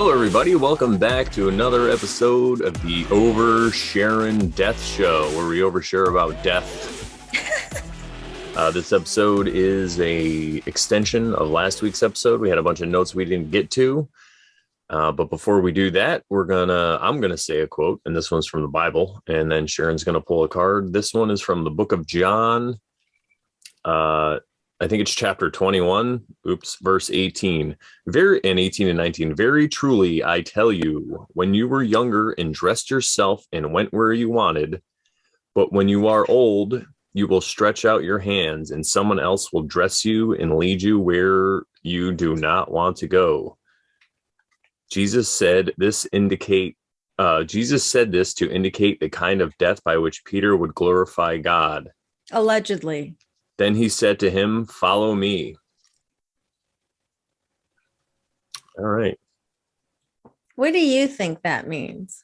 Hello, everybody. Welcome back to another episode of the Sharon Death Show, where we overshare about death. This episode is a extension of last week's episode. We had a bunch of notes we didn't get to, but before we do that, I'm gonna say a quote, and this one's from the Bible, and then Sharon's gonna pull a card. This one is from the book of John. I think it's chapter 21, verse 18, 18 and 19. Very truly, I tell you, when you were younger and dressed yourself and went where you wanted, but when you are old, you will stretch out your hands and someone else will dress you and lead you where you do not want to go. Jesus said this to indicate the kind of death by which Peter would glorify God. Allegedly. Then he said to him, "Follow me." All right. What do you think that means?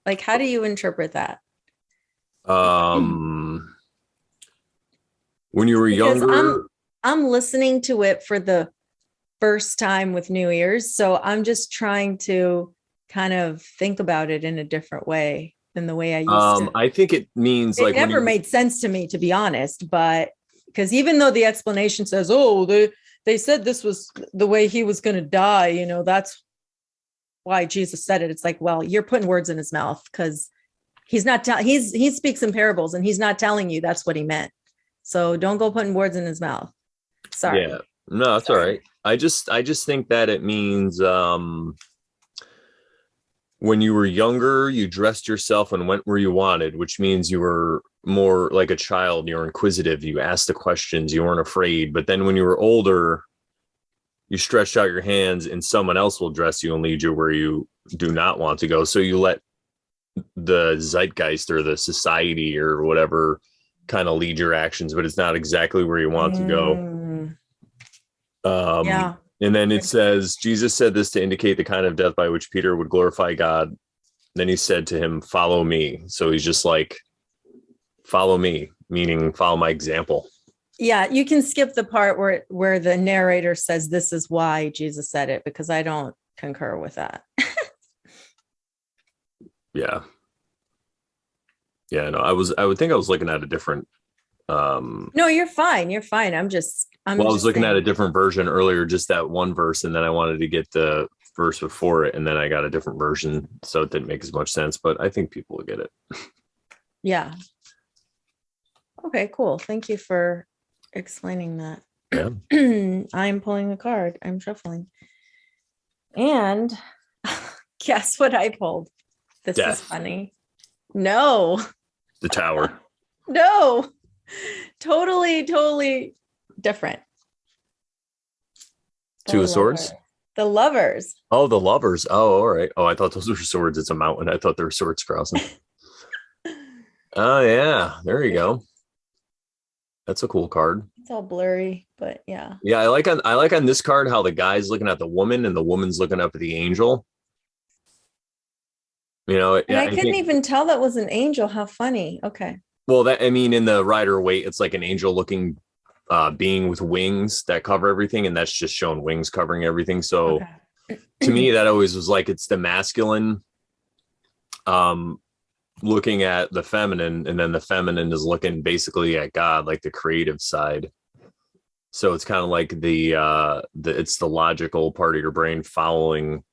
Like, how do you interpret that? When you were younger, I'm listening to it for the first time with new ears, so I'm just trying to kind of think about it in a different way than the way I used to. I think it means it never made sense to me, to be honest, but because even though the explanation says, oh, they said this was the way he was going to die, that's why Jesus said it. It's like, well, you're putting words in his mouth because he's not he speaks in parables and he's not telling you that's what he meant. So don't go putting words in his mouth. Sorry. Yeah, no, that's all right. I just think that it means when you were younger, you dressed yourself and went where you wanted, which means you were more like a child. You're inquisitive. You asked the questions. You weren't afraid. But then when you were older, you stretched out your hands and someone else will dress you and lead you where you do not want to go. So you let the zeitgeist or the society or whatever kind of lead your actions, but it's not exactly where you want to go. Yeah. And then it says, Jesus said this to indicate the kind of death by which Peter would glorify God. Then he said to him, "Follow me." So he's just like, follow me, meaning follow my example. Yeah, you can skip the part where the narrator says this is why Jesus said it, because I don't concur with that. Yeah. No, I would think I was looking at a different No, you're fine. I was looking at a different version earlier, just that one verse, and then I wanted to get the verse before it, and then I got a different version, so it didn't make as much sense, but I think people will get it. Yeah. Okay, cool. Thank you for explaining that. Yeah. I'm pulling a card. I'm shuffling. And guess what I pulled? This Death. Is funny. No. The Tower. No. Totally different. Two of Swords? The Lovers. Oh, the Lovers. Oh, all right. Oh, I thought those were swords. It's a mountain. I thought there were swords crossing. Oh, yeah. There you go. That's a cool card. It's all blurry, but yeah. Yeah, I like on this card how the guy's looking at the woman and the woman's looking up at the angel. And I couldn't even tell that was an angel. How funny. Okay. Well, in the Rider-Waite, it's like an angel looking being with wings that cover everything, and that's just showing wings covering everything. So to me, that always was like it's the masculine looking at the feminine, and then the feminine is looking basically at God, like the creative side. So it's kind of like it's the logical part of your brain following.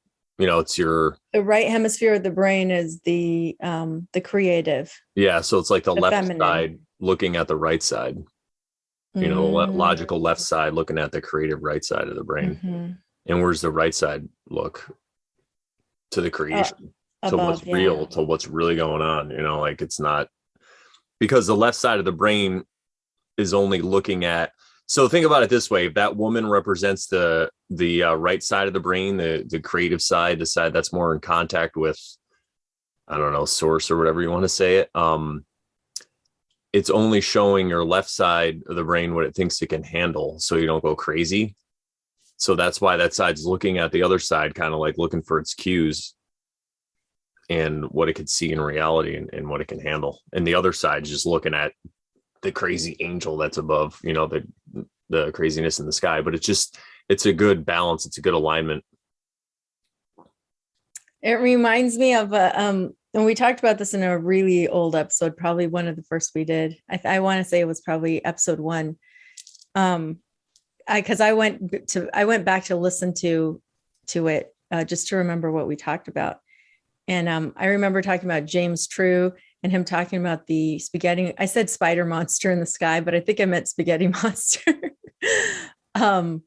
It's the right hemisphere of the brain is the creative. Yeah, so it's like the left feminine side looking at the right side. Logical left side looking at the creative right side of the brain. Mm-hmm. And where's the right side look? To the creation, to what's real, to what's really going on. Like it's not, because the left side of the brain is only looking at. So think about it this way: if that woman represents the right side of the brain, the creative side, the side that's more in contact with, I don't know, source or whatever you want to say it. It's only showing your left side of the brain what it thinks it can handle, so you don't go crazy. So that's why that side's looking at the other side, kind of like looking for its cues and what it could see in reality and what it can handle. And the other side's just looking at the crazy angel that's above, the craziness in the sky. But it's a good balance. It's a good alignment. It reminds me of and we talked about this in a really old episode, probably one of the first we did. I want to say it was probably episode 1. Because I went back to listen to it just to remember what we talked about. And I remember talking about James True and him talking about the spaghetti. I said spider monster in the sky, but I think I meant spaghetti monster. And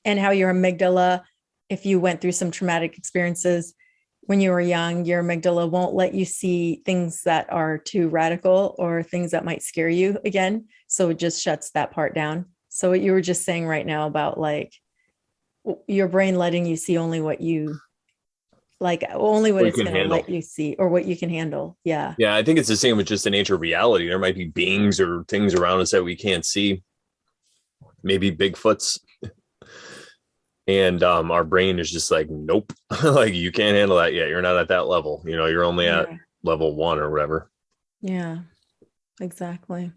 how your amygdala, if you went through some traumatic experiences when you were young, your amygdala won't let you see things that are too radical or things that might scare you again. So it just shuts that part down. So what you were just saying right now about like your brain letting you see only what you like, only what it's going to let you see or what you can handle. Yeah. Yeah. I think it's the same with just the nature of reality. There might be beings or things around us that we can't see. Maybe Bigfoots. And our brain is just like, nope, like you can't handle that yet. You're not at that level. You know, you're only at level 1 or whatever. Yeah, exactly.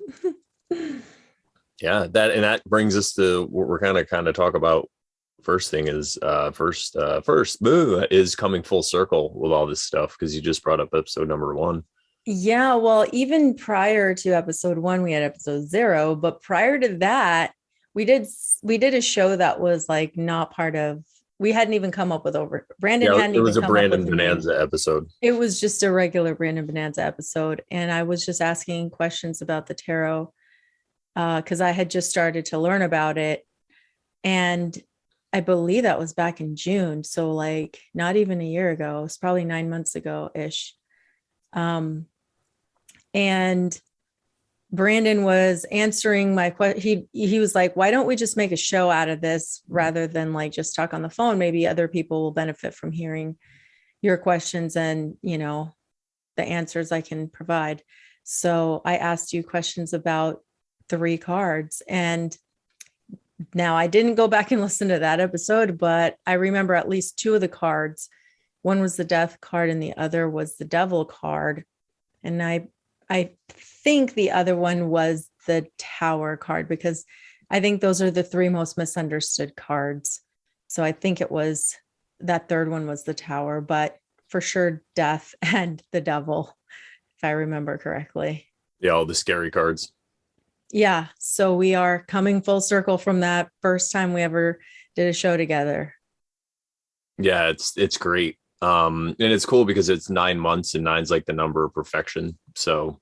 Yeah, that brings us to what we're kind of talk about. First thing is first is coming full circle with all this stuff, because you just brought up episode number 1. Yeah, well, even prior to episode 1, we had episode 0, but prior to that, we did a show that was like not part of, we hadn't even come up with Brandon hadn't even come up with. It was a Brandon Bonanza episode. It was just a regular Brandon Bonanza episode. And I was just asking questions about the tarot because I had just started to learn about it. And I believe that was back in June. So like not even a year ago, it was probably 9 months ago-ish. And Brandon was answering my question. He was like, why don't we just make a show out of this rather than like just talk on the phone? Maybe other people will benefit from hearing your questions and, you know, the answers I can provide. So I asked you questions about 3 cards. And now I didn't go back and listen to that episode, but I remember at least 2 of the cards. One was the Death card and the other was the Devil card. And I think the other one was the Tower card, because I think those are the 3 most misunderstood cards. So I think it was that third one was the Tower, but for sure Death and the Devil, if I remember correctly. Yeah, all the scary cards. Yeah. So we are coming full circle from that first time we ever did a show together. Yeah, it's great. And it's cool because it's 9 months and 9's like the number of perfection. So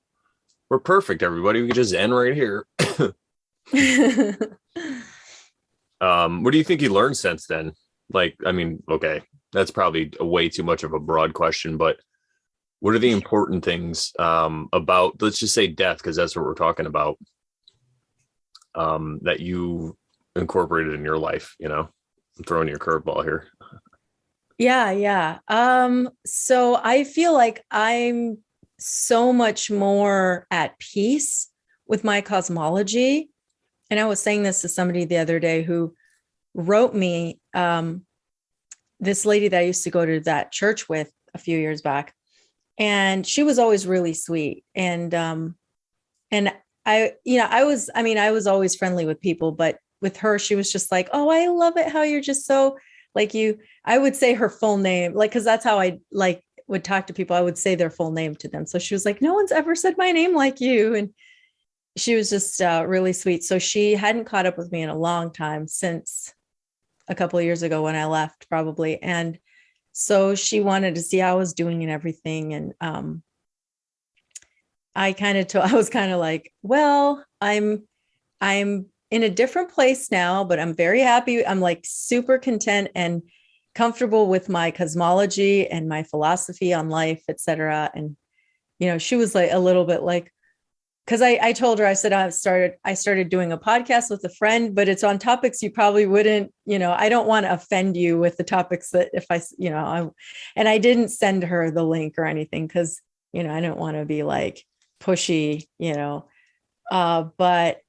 we're perfect, everybody. We can just end right here. What do you think you learned since then? Like, I mean, okay, that's probably way too much of a broad question, but what are the important things about, let's just say death, because that's what we're talking about, that you incorporated in your life? You know, I'm throwing your curveball here. Yeah. So I feel like I'm so much more at peace with my cosmology. And I was saying this to somebody the other day who wrote me, this lady that I used to go to that church with a few years back. And she was always really sweet. And I was always friendly with people, but with her, she was just like, oh, I love it how you're just so like you. I would say her full name, like, cause that's how I like would talk to people. I would say their full name to them. So she was like, no one's ever said my name like you. And she was just really sweet. So she hadn't caught up with me in a long time, since a couple of years ago when I left probably. And so she wanted to see how I was doing and everything. And I was kind of like, well, I'm in a different place now, but I'm very happy. I'm like super content and comfortable with my cosmology and my philosophy on life, etc. And, you know, she was like a little bit like, because I told her, I said, I started doing a podcast with a friend, but it's on topics you probably wouldn't, you know, I don't want to offend you with the topics that if I, you know, and I didn't send her the link or anything, because, you know, I don't want to be like pushy, you know, but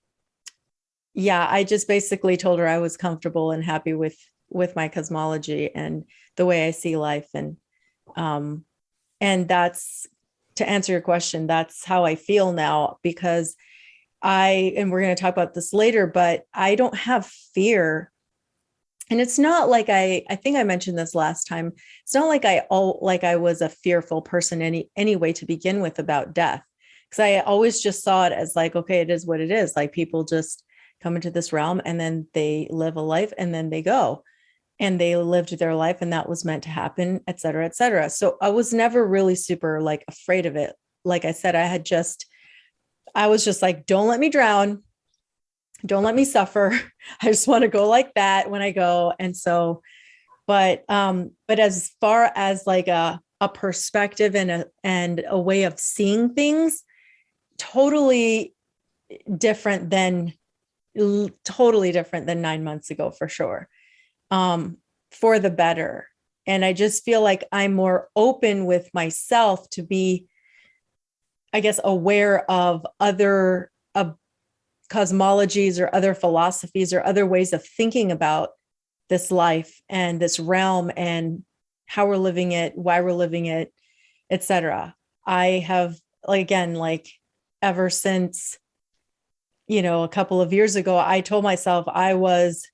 yeah, I just basically told her I was comfortable and happy with my cosmology and the way I see life. And that's, to answer your question, that's how I feel now, because and we're going to talk about this later, but I don't have fear And it's not like I think I mentioned this last time. It's not like I was a fearful person anyway to begin with about death. Because I always just saw it as like, okay, it is what it is. Like people just come into this realm and then they live a life and then they go. And they lived their life and that was meant to happen, et cetera, et cetera. So I was never really super like afraid of it. Like I said, I was just like, don't let me drown. Don't let me suffer. I just want to go like that when I go. And so, but as far as like a perspective and a way of seeing things, totally different than 9 months ago, for sure. For the better. And I just feel like I'm more open with myself to be, I guess, aware of other cosmologies or other philosophies or other ways of thinking about this life and this realm and how we're living it, why we're living it, etc. I have, again, like ever since, a couple of years ago, I told myself I was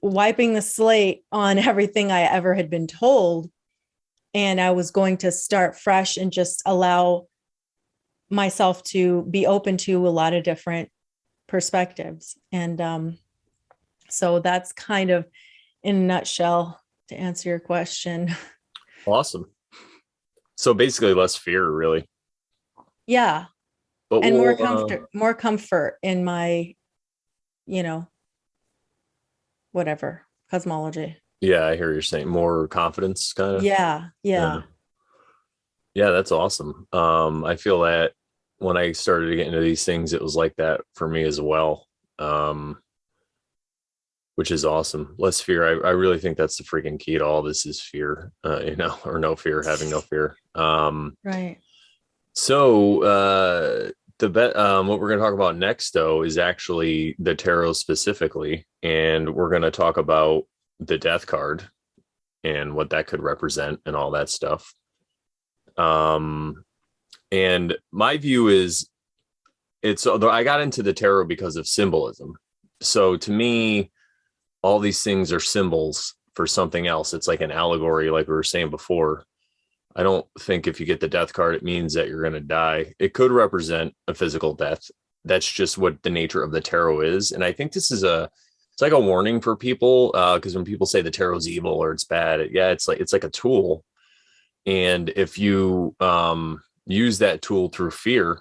wiping the slate on everything I ever had been told. And I was going to start fresh and just allow myself to be open to a lot of different perspectives. And so that's kind of in a nutshell to answer your question. Awesome. So basically less fear, really. Yeah. But and more comfort in my, whatever cosmology. Yeah, I hear you're saying more confidence kind of. Yeah. Yeah, that's awesome. I feel that when I started to get into these things, it was like that for me as well. Which is awesome. Less fear. I really think that's the freaking key to all this is fear, or no fear, having no fear. Right. So what we're going to talk about next, though, is actually the tarot specifically. And we're going to talk about the death card and what that could represent and all that stuff. And my view is I got into the tarot because of symbolism. So to me, all these things are symbols for something else. It's like an allegory, like we were saying before. I don't think if you get the death card, it means that you're going to die. It could represent a physical death. That's just what the nature of the tarot is. And I think this is it's like a warning for people, because when people say the tarot's evil or it's bad, it's like a tool. And if you use that tool through fear,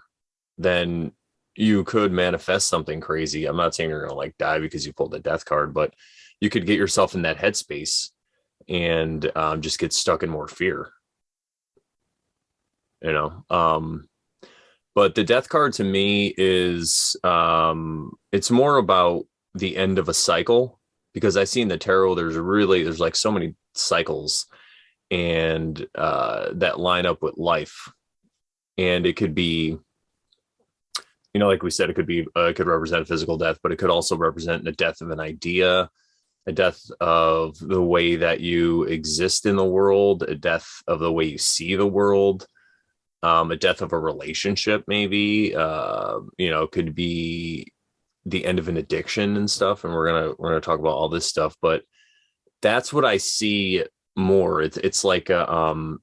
then you could manifest something crazy. I'm not saying you're going to like die because you pulled the death card, but you could get yourself in that headspace and just get stuck in more fear. But the death card to me is it's more about the end of a cycle, because I see in the tarot there's like so many cycles and that line up with life. And it could be, like we said, it could represent physical death, but it could also represent the death of an idea, a death of the way that you exist in the world, a death of the way you see the world, a death of a relationship, maybe, could be the end of an addiction and stuff. And we're gonna talk about all this stuff, but that's what I see more. It's like when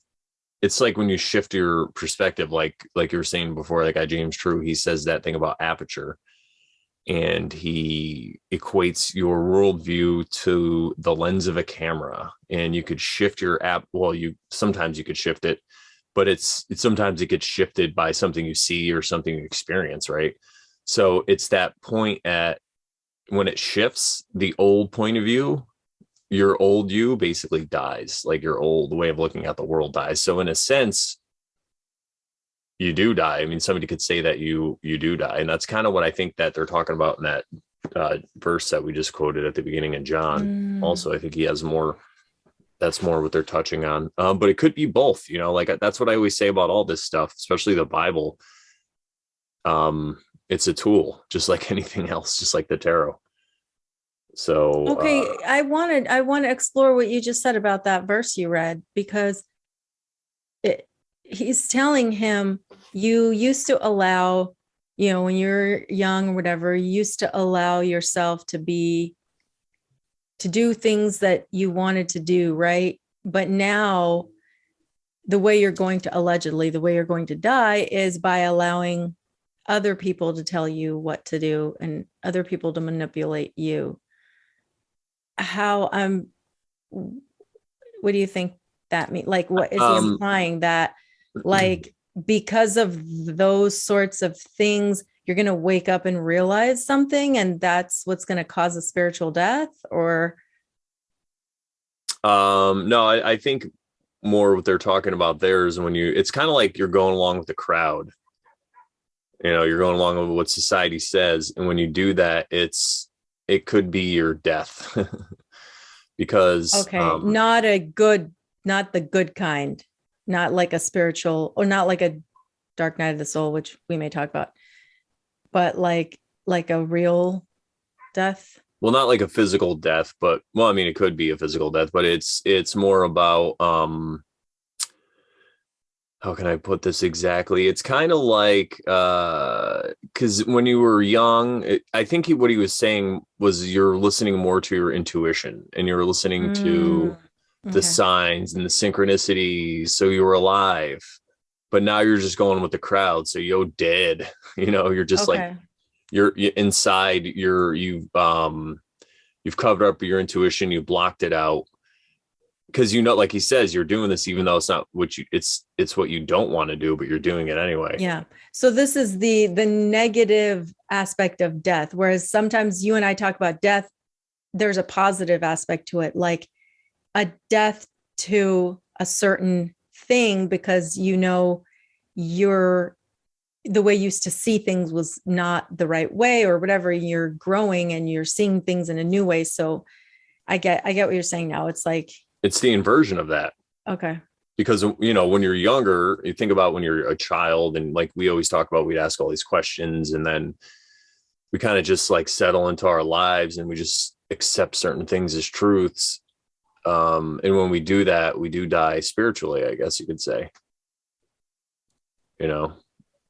you shift your perspective, like you were saying before, like James True, he says that thing about aperture, and he equates your worldview to the lens of a camera, and you could shift your sometimes you could shift it, but sometimes it gets shifted by something you see or something you experience, right? So it's that point when it shifts, the old point of view, your old you basically dies, like your old way of looking at the world dies. So in a sense, you do die. I mean, somebody could say that you do die. And that's kind of what I think that they're talking about in that verse that we just quoted at the beginning of John. Also, I think he has more. That's more what they're touching on. But it could be both, like that's what I always say about all this stuff, especially the Bible. It's a tool, just like anything else, just like the tarot. So okay, I want to explore what you just said about that verse you read, because he's telling him, you used to allow, when you're young or whatever, you used to allow yourself to to do things that you wanted to do, right? But now the way you're going to allegedly, the way you're going to die is by allowing other people to tell you what to do and other people to manipulate you. How, what do you think that means? Like, what is he implying that, like, because of those sorts of things, you're going to wake up and realize something and that's what's going to cause a spiritual death? Or no, I think more what they're talking about there is when it's kind of like you're going along with the crowd, you're going along with what society says, and when you do that, it could be your death. Because not the good kind, not like a spiritual, or not like a dark night of the soul, which we may talk about, but like a real death. Well, not like a physical death, but I mean, it could be a physical death, but it's more about, how can I put this exactly? It's kind of like, because when you were young, I think what he was saying was you're listening more to your intuition and you're listening to the signs and the synchronicities. So you were alive, but now you're just going with the crowd. So you're dead, you're just like, you're inside, you've covered up your intuition, you blocked it out. Because like he says, you're doing this even though it's not what it's what you don't want to do, but you're doing it anyway. Yeah. So this is the negative aspect of death. Whereas sometimes you and I talk about death, there's a positive aspect to it, like a death to a certain thing, because the way you used to see things was not the right way or whatever. You're growing and you're seeing things in a new way. So I get what you're saying now. It's like, it's the inversion of that. Okay. Because, when you're younger, you think about when you're a child, and like we always talk about, we'd ask all these questions and then we kind of just like settle into our lives and we just accept certain things as truths. And when we do that, we do die spiritually, I guess you could say.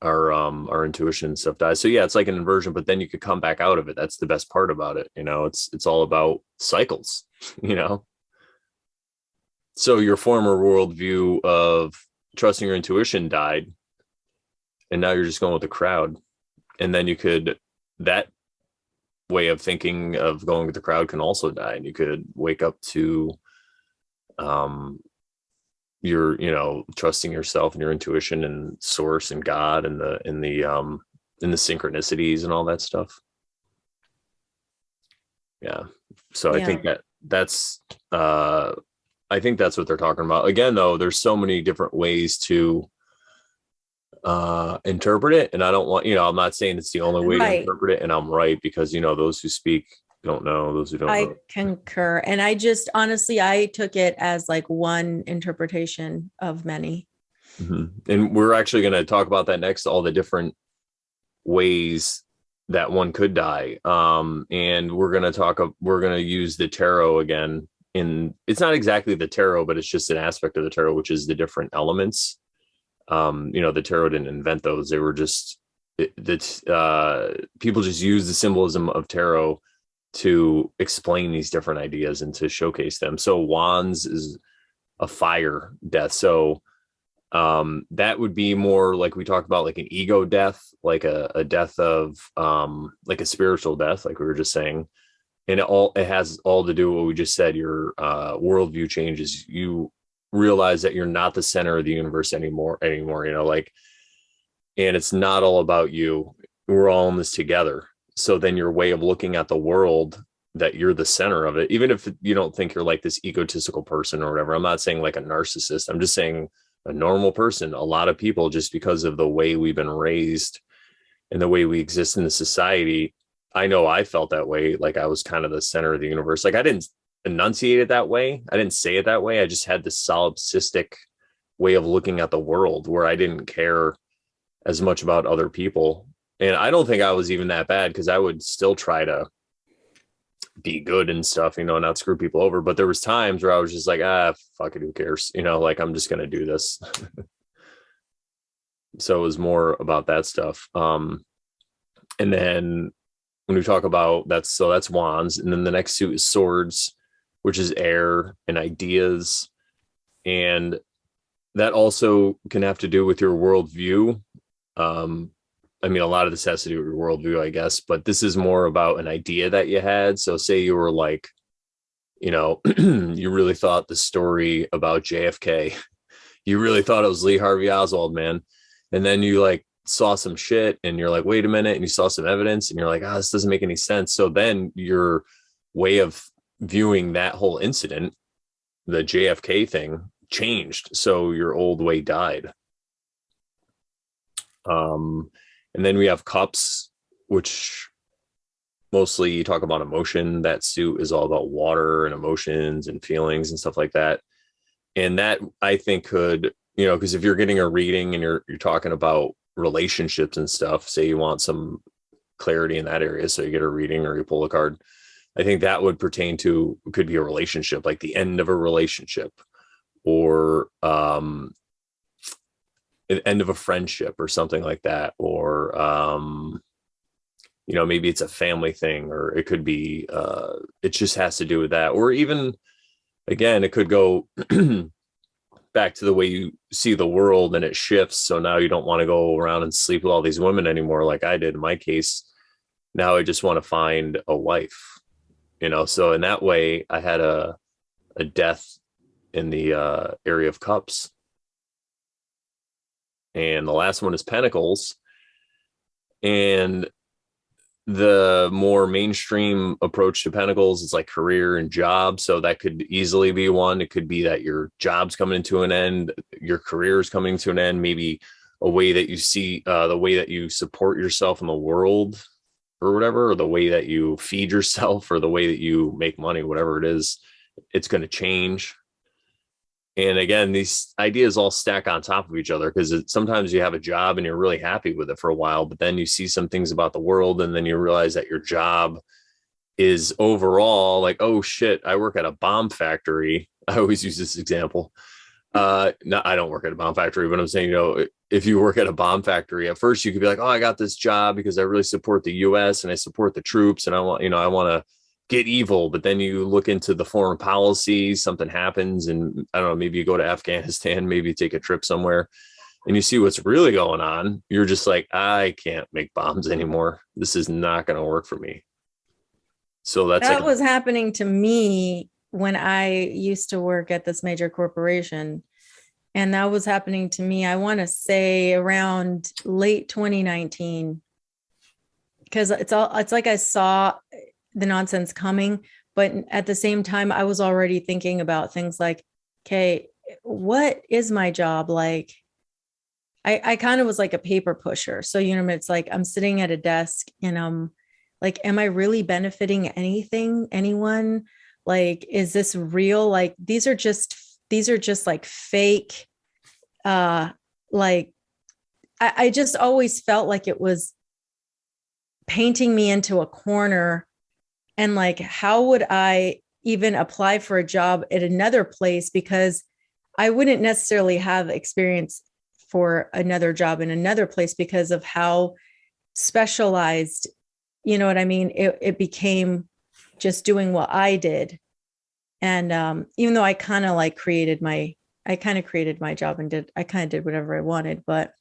Our intuition and stuff dies. So yeah, it's like an inversion, but then you could come back out of it. That's the best part about it. It's all about cycles, So your former worldview of trusting your intuition died, and now you're just going with the crowd. And then that way of thinking of going with the crowd can also die, and you could wake up to your trusting yourself and your intuition and source and God and the synchronicities and all that stuff. Yeah. So I think that's I think that's what they're talking about. Again, though, there's so many different ways to interpret it. And I don't want, I'm not saying it's the only way to interpret it. And I'm right, because, those who speak don't know, those who don't know. I concur. And I just, honestly, I took it as like one interpretation of many. Mm-hmm. And we're actually going to talk about that next, all the different ways that one could die. And we're going to use the tarot again. It's not exactly the tarot, but it's just an aspect of the tarot, which is the different elements. The tarot didn't invent those. They were just people just use the symbolism of tarot to explain these different ideas and to showcase them. So wands is a fire death. So that would be more like we talked about, like an ego death, like a death of like a spiritual death, like we were just saying. And it has all to do with what we just said. Your worldview changes. You realize that you're not the center of the universe anymore, and it's not all about you. We're all in this together. So then your way of looking at the world, that you're the center of it, even if you don't think you're like this egotistical person or whatever. I'm not saying like a narcissist. I'm just saying a normal person. A lot of people, just because of the way we've been raised and the way we exist in the society, I know I felt that way. Like I was kind of the center of the universe. Like I didn't enunciate it that way. I didn't say it that way. I just had this solipsistic way of looking at the world where I didn't care as much about other people. And I don't think I was even that bad, because I would still try to be good and stuff, not screw people over. But there was times where I was just like, fuck it, who cares? Like I'm just going to do this. So it was more about that stuff. And then when we talk about that's wands, and then the next suit is swords. which is air and ideas. And that also can have to do with your worldview. I mean, a lot of this has to do with your worldview, I guess, but this is more about an idea that you had. So say you were like, you know, you really thought the story about JFK, you really thought it was Lee Harvey Oswald, man. And then you like saw some shit and you're like, wait a minute. And you saw some evidence and you're like, this doesn't make any sense. So then your way of viewing that whole incident, the JFK thing, changed. So your old way died. And then we have cups, which mostly you talk about emotion. That suit is all about water and emotions and feelings and stuff like that. And that I think could, you know, because if you're getting a reading and you're talking about relationships and stuff, say you want some clarity in that area, so you get a reading or you pull a card, I think that would pertain to, could be a relationship, like the end of a relationship, or an end of a friendship or something like that, or you know, maybe it's a family thing, or it could be it just has to do with that. Or even again, it could go back to the way you see the world and it shifts. So now you don't want to go around and sleep with all these women anymore, like I did in my case. Now I just want to find a wife, you know. So in that way, I had a death in the area of cups. And the last one is Pentacles. And the more mainstream approach to Pentacles is like career and job. So that could easily be one. It could be that your job's coming to an end, your career is coming to an end, maybe a way that you see the way that you support yourself in the world or whatever, or the way that you feed yourself, or the way that you make money, whatever it is, it's going to change. And again, these ideas all stack on top of each other, because sometimes you have a job and you're really happy with it for a while, but then you see some things about the world and then you realize that your job is overall like, oh shit, I work at a bomb factory. I always use this example. No, I don't work at a bomb factory, but I'm saying, you know, if you work at a bomb factory, at first you could be like, oh, I got this job because I really support the US and I support the troops and I want, you know, I want to get evil. But then you look into the foreign policy, something happens, and I don't know, maybe you go to Afghanistan, maybe you take a trip somewhere and you see what's really going on. You're just like, I can't make bombs anymore. This is not going to work for me. So that like was happening to me when I used to work at this major corporation. And that was happening to me, I want to say around late 2019, because it's like I saw the nonsense coming, but at the same time, I was already thinking about things like, okay, what is my job like? I kind of was like a paper pusher. So, you know, it's like I'm sitting at a desk and I'm like, am I really benefiting anyone? Like, is this real? Like, these are just like fake. Like, I just always felt like it was painting me into a corner. And like, how would I even apply for a job at another place? Because I wouldn't necessarily have experience for another job in another place because of how specialized, you know what I mean? It became just doing what I did. And even though I kind of created my job and I kind of did whatever I wanted, but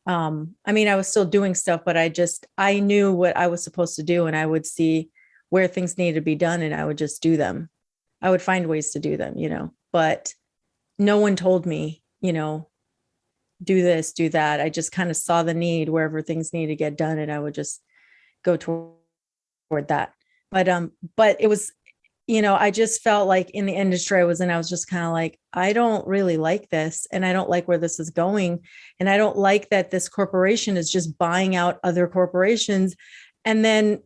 I mean, I was still doing stuff, but I knew what I was supposed to do, and I would see where things needed to be done and I would just do them. I would find ways to do them, you know, but no one told me, you know, do this, do that. I just kind of saw the need wherever things needed to get done and I would just go toward that. But it was, you know, I just felt like in the industry I was in, I was just kind of like, I don't really like this. And I don't like where this is going. And I don't like that this corporation is just buying out other corporations. And then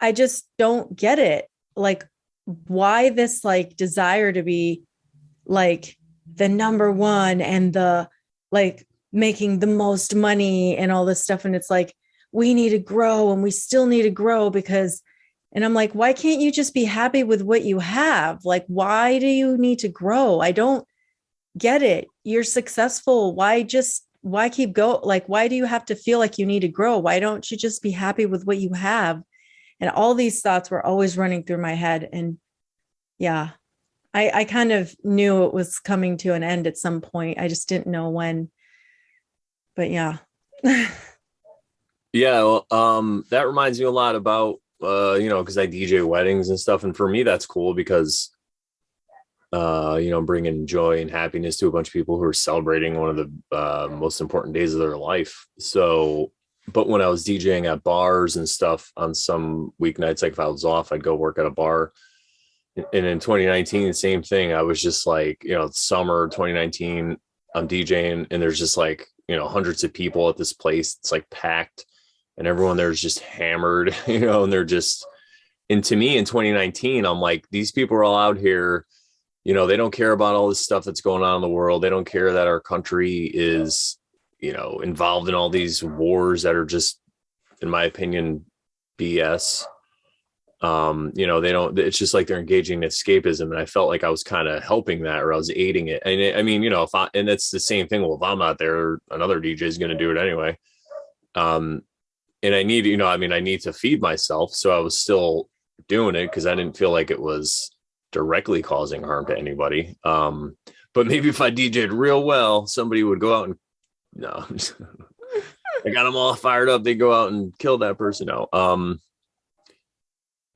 I just don't get it. Like, why this like desire to be like the number one and the like making the most money and all this stuff. And it's like, we need to grow and we still need to grow because, and I'm like, why can't you just be happy with what you have? Like, why do you need to grow? I don't get it. You're successful. Why keep going? Like, why do you have to feel like you need to grow? Why don't you just be happy with what you have And all these thoughts were always running through my head. And yeah, I kind of knew it was coming to an end at some point. I just didn't know when. But yeah. Yeah, well, that reminds me a lot about because I DJ weddings and stuff, and for me that's cool because bringing joy and happiness to a bunch of people who are celebrating one of the most important days of their life. So, but when I was DJing at bars and stuff on some weeknights, like if I was off, I'd go work at a bar. And in 2019, the same thing. I was just like, summer 2019, I'm DJing and there's just like, hundreds of people at this place. It's like packed and everyone there's just hammered, and they're just, and to me in 2019, I'm like, these people are all out here, they don't care about all this stuff that's going on in the world. They don't care that our country is, involved in all these wars that are just, in my opinion, BS. They don't, it's just like they're engaging in escapism. And I felt like I was kind of helping that, or I was aiding it. And and it's the same thing. Well, if I'm not there, another DJ is going to do it anyway. And I need, I need to feed myself. So I was still doing it because I didn't feel like it was directly causing harm to anybody. But maybe if I DJ'd real well, somebody would go out and I got them all fired up. They go out and kill that person. No.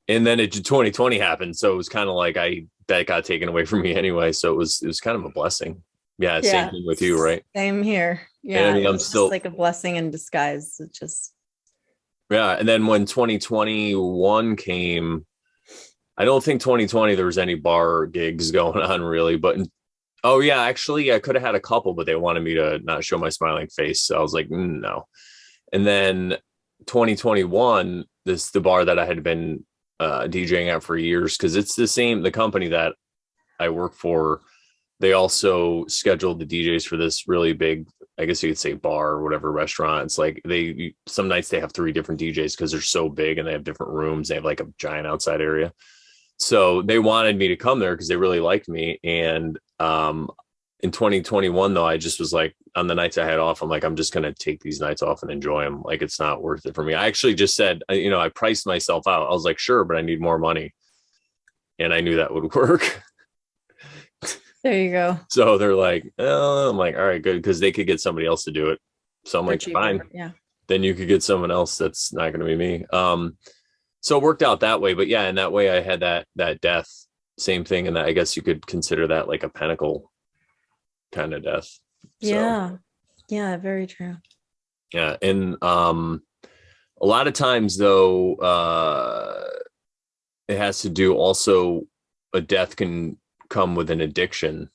And then 2020 happened. So it was kind of like that got taken away from me anyway. So it was kind of a blessing. Yeah. Same thing with you, right? Same here. Yeah. And I'm still like a blessing in disguise. It just. Yeah. And then when 2021 came, I don't think 2020 there was any bar gigs going on really, but actually I could have had a couple, but they wanted me to not show my smiling face. So I was like, no. And then 2021, the bar that I had been DJing at for years, because it's the company that I work for, they also scheduled the DJs for this really big, I guess you could say bar or whatever restaurant. It's like some nights they have 3 different DJs because they're so big and they have different rooms. They have like a giant outside area. So they wanted me to come there because they really liked me. And in 2021, though, I just was like, on the nights I had off, I'm like, I'm just going to take these nights off and enjoy them. Like, it's not worth it for me. I actually just said, I priced myself out. I was like, sure, but I need more money. And I knew that would work. There you go. So they're like, oh, I'm like, all right, good. Because they could get somebody else to do it. So I'm like, fine. Yeah. Then you could get someone else. That's not going to be me. So it worked out that way. But yeah, in that way, I had that death, same thing. And that I guess you could consider that like a pentacle kind of death. So, yeah, very true. Yeah. And a lot of times though, it has to do also, a death can come with an addiction.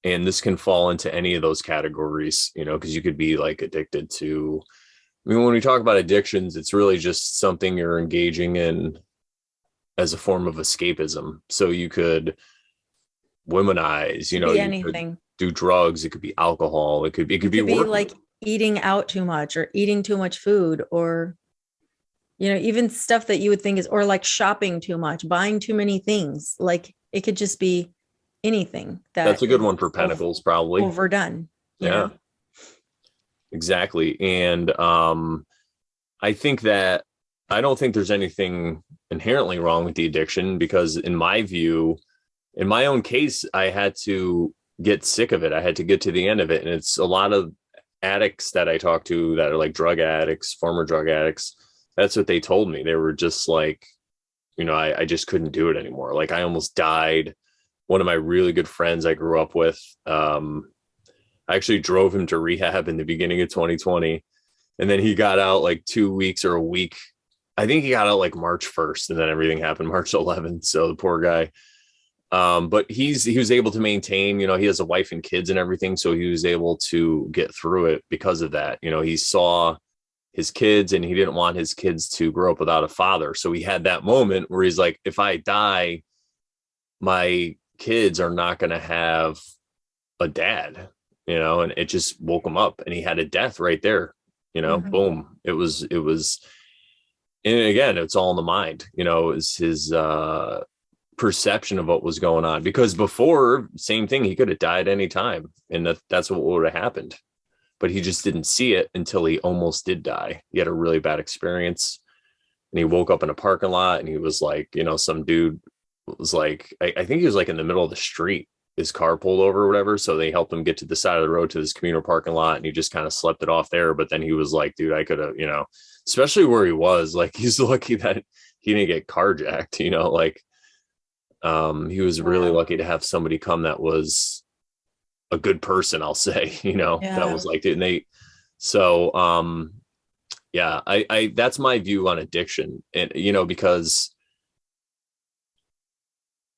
And this can fall into any of those categories, because you could be like addicted to, when we talk about addictions, it's really just something you're engaging in as a form of escapism. So you could womanize, you anything, do drugs. It could be alcohol. It could be like eating out too much or eating too much food, or, even stuff that you would think is, or like shopping too much, buying too many things. Like it could just be anything. That's a good one for Pentacles, probably overdone. Yeah. Exactly. And I think that I don't think there's anything inherently wrong with the addiction, because in my view, in my own case, I had to get sick of it. I had to get to the end of it. And it's a lot of addicts that I talk to that are like drug addicts, former drug addicts. That's what they told me. They were just like, I just couldn't do it anymore. Like I almost died. One of my really good friends I grew up with, I actually drove him to rehab in the beginning of 2020. And then he got out like 2 weeks or a week. I think he got out like March 1st, and then everything happened March 11th. So the poor guy. But he was able to maintain, he has a wife and kids and everything. So he was able to get through it because of that. He saw his kids and he didn't want his kids to grow up without a father. So he had that moment where he's like, if I die, my kids are not going to have a dad. And it just woke him up, and he had a death right there, Mm-hmm. Boom. It was, and again, it's all in the mind, it's his perception of what was going on, because before, same thing, he could have died anytime. And that's what would have happened, but he just didn't see it until he almost did die. He had a really bad experience. and he woke up in a parking lot, and he was like, you know, some dude was like, I think he was like in the middle of the street. His car pulled over or whatever. So they helped him get to the side of the road to this communal parking lot, and he just kind of slept it off there. But then he was like, dude, I could have, you know, especially where he was, like, he's lucky that he didn't get carjacked, you know, like, he was really lucky to have somebody come that was a good person, I'll say, you know, that was like, and they, so, yeah, I, that's my view on addiction. And, you know, because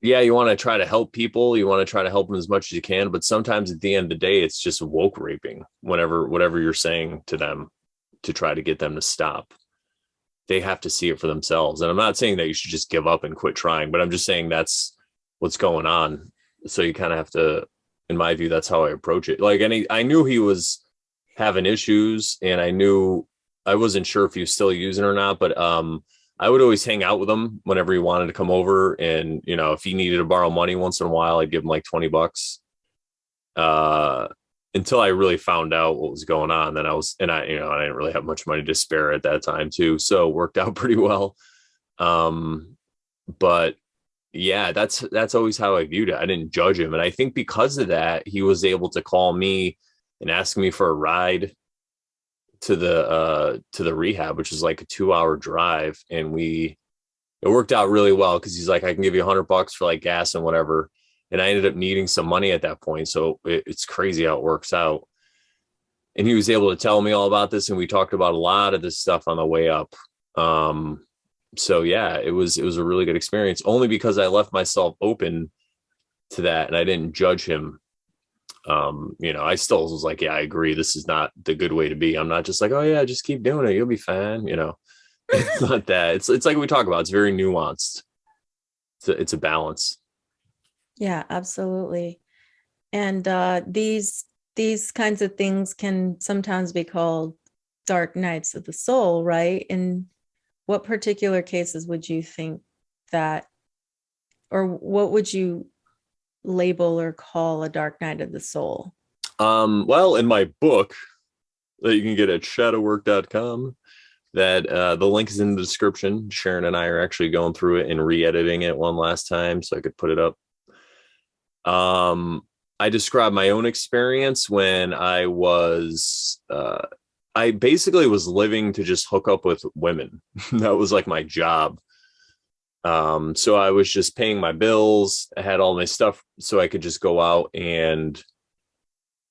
yeah, you want to try to help people, you want to try to help them as much as you can, but sometimes at the end of the day, it's just woke raping, whatever you're saying to them to try to get them to stop. They have to see it for themselves. And I'm not saying that you should just give up and quit trying, but I'm just saying that's what's going on. So you kind of have to, in my view, that's how I approach it. Like, I knew he was having issues, and I wasn't sure if he was still using or not, but I would always hang out with him whenever he wanted to come over. And, you know, if he needed to borrow money once in a while, I'd give him like $20. Until I really found out what was going on. Then I didn't really have much money to spare at that time too. So it worked out pretty well. But yeah, that's always how I viewed it. I didn't judge him. And I think because of that, he was able to call me and ask me for a ride to the rehab, which is like a 2-hour drive. And it worked out really well, because he's like, I can give you $100 for like gas and whatever. And I ended up needing some money at that point. So it's crazy how it works out. And he was able to tell me all about this, and we talked about a lot of this stuff on the way up. So yeah, it was a really good experience, only because I left myself open to that and I didn't judge him. You know, I still was like, yeah, I agree, this is not the good way to be. I'm not just like, oh yeah, just keep doing it, you'll be fine. You know, it's not that. It's like we talk about, it's very nuanced. It's a balance. Yeah, absolutely. And these kinds of things can sometimes be called dark nights of the soul, right? In what particular cases would you think that, or what would you label or call a dark night of the soul? Well, in my book that you can get at shadowwork.com, that the link is in the description. Sharon and I are actually going through it and re-editing it one last time so I could put it up. I described my own experience when I basically was living to just hook up with women. That was like my job. So I was just paying my bills. I had all my stuff so I could just go out and,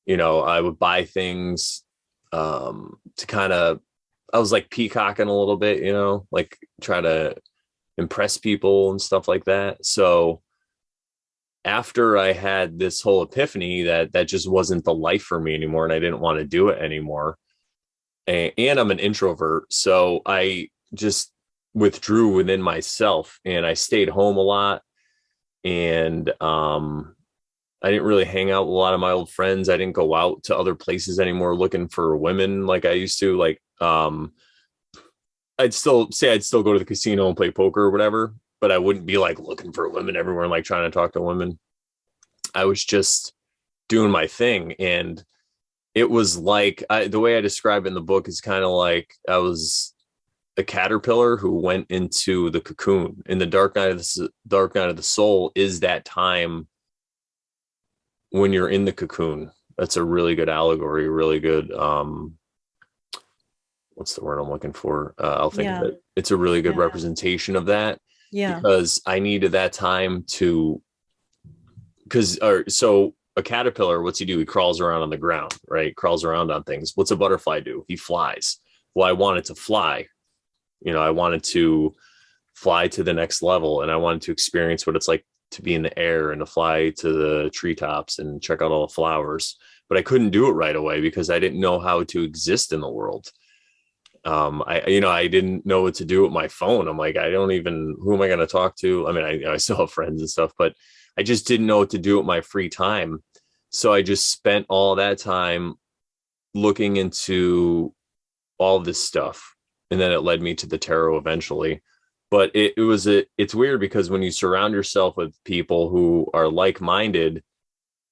you know, I would buy things, to kind of, I was like peacocking a little bit, you know, like try to impress people and stuff like that. So after I had this whole epiphany that just wasn't the life for me anymore, and I didn't want to do it anymore, and I'm an introvert, so I just withdrew within myself, and I stayed home a lot, and I didn't really hang out with a lot of my old friends. I didn't go out to other places anymore looking for women like I used to. Like, I'd still go to the casino and play poker or whatever, but I wouldn't be like looking for women everywhere and like trying to talk to women. I was just doing my thing. And it was like, the way I describe it in the book is kind of like I was a caterpillar who went into the cocoon. And the dark night of the soul is that time when you're in the cocoon. That's a really good allegory, really good, what's the word I'm looking for? I'll think of it. It's a really good representation of that. Yeah. Because I needed that time so a caterpillar, what's he do? He crawls around on the ground, right? Crawls around on things. What's a butterfly do? He flies. Well, I wanted to fly. You know, I wanted to fly to the next level, and I wanted to experience what it's like to be in the air and to fly to the treetops and check out all the flowers. But I couldn't do it right away because I didn't know how to exist in the world. I didn't know what to do with my phone. I'm like, who am I going to talk to? I mean, I still have friends and stuff, but I just didn't know what to do with my free time. So I just spent all that time looking into all this stuff. And then it led me to the tarot eventually. But it's weird because when you surround yourself with people who are like-minded,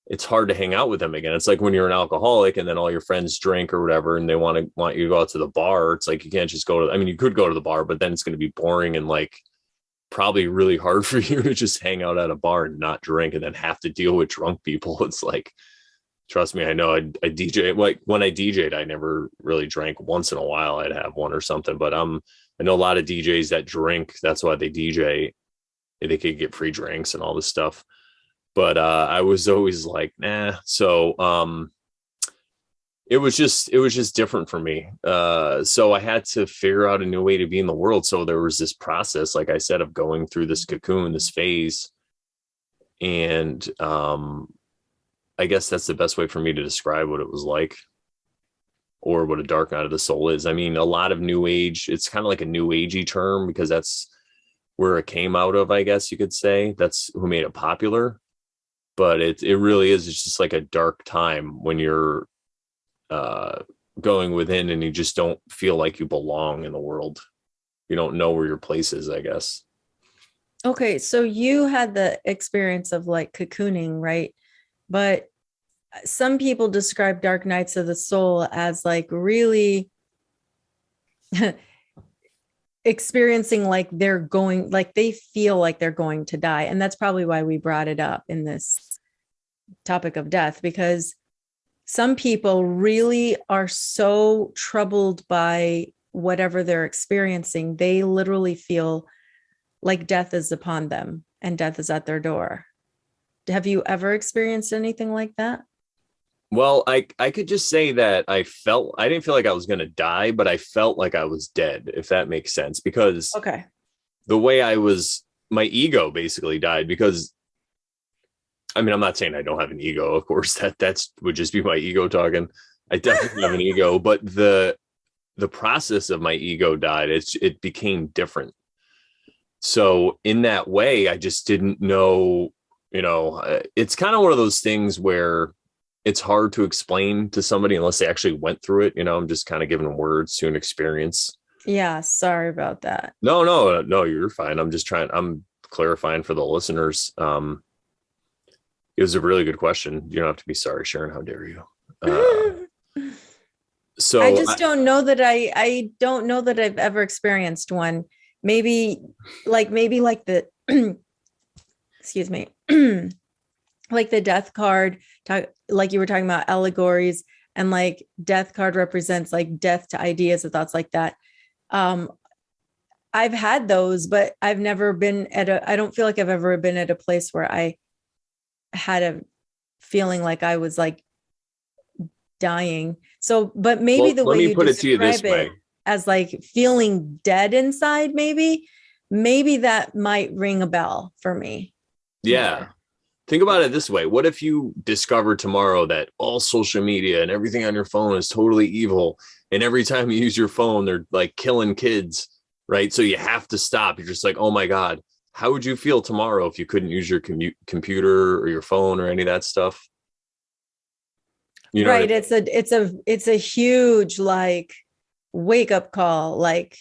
it's hard to hang out with them again. It's like when you're an alcoholic and then all your friends drink or whatever, and they want you to go out to the bar. It's like, you can't just go to, I mean, you could go to the bar, but then it's going to be boring and like probably really hard for you to just hang out at a bar and not drink and then have to deal with drunk people. It's like, trust me, I know I DJ, like when I DJ'd, I never really drank. Once in a while I'd have one or something, but I know a lot of DJs that drink. That's why they DJ. They could get free drinks and all this stuff. But I was always like, nah. So it was just different for me. So I had to figure out a new way to be in the world. So there was this process, like I said, of going through this cocoon, this phase. And I guess that's the best way for me to describe what it was like, or what a dark night of the soul is. I mean, a lot of new age, it's kind of like a new agey term because that's where it came out of, I guess you could say. That's who made it popular. But it really is. It's just like a dark time when you're going within and you just don't feel like you belong in the world. You don't know where your place is, I guess. Okay, so you had the experience of like cocooning, right? But some people describe dark nights of the soul as like really experiencing like they're going, like they feel like they're going to die. And that's probably why we brought it up in this topic of death, because some people really are so troubled by whatever they're experiencing. They literally feel like death is upon them and death is at their door. Have you ever experienced anything like that? Well, I could just say that I didn't feel like I was going to die, but I felt like I was dead, if that makes sense, because okay, the way my ego basically died. Because I mean, I'm not saying I don't have an ego, of course, that's would just be my ego talking. I definitely have an ego, but the process of my ego died. It became different. So in that way, I just didn't know, it's kind of one of those things where it's hard to explain to somebody unless they actually went through it. I'm just kind of giving them words to an experience. Yeah. Sorry about that. No, you're fine. I'm clarifying for the listeners. It was a really good question. You don't have to be sorry, Sharon. How dare you? So I just don't know that I don't know that I've ever experienced one. Maybe like the, excuse me, like the death card, like you were talking about allegories, and like death card represents like death to ideas and thoughts like that. I've had those, but I've never been I don't feel like I've ever been at a place where I had a feeling like I was like dying. So, but maybe the way you describe it as like feeling dead inside, maybe that might ring a bell for me. Yeah. More. Think about it this way. What if you discover tomorrow that all social media and everything on your phone is totally evil, and every time you use your phone, they're like killing kids, right? So you have to stop. You're just like, oh my God, how would you feel tomorrow if you couldn't use your computer or your phone or any of that stuff? Right. I mean? It's a huge like wake up call. Like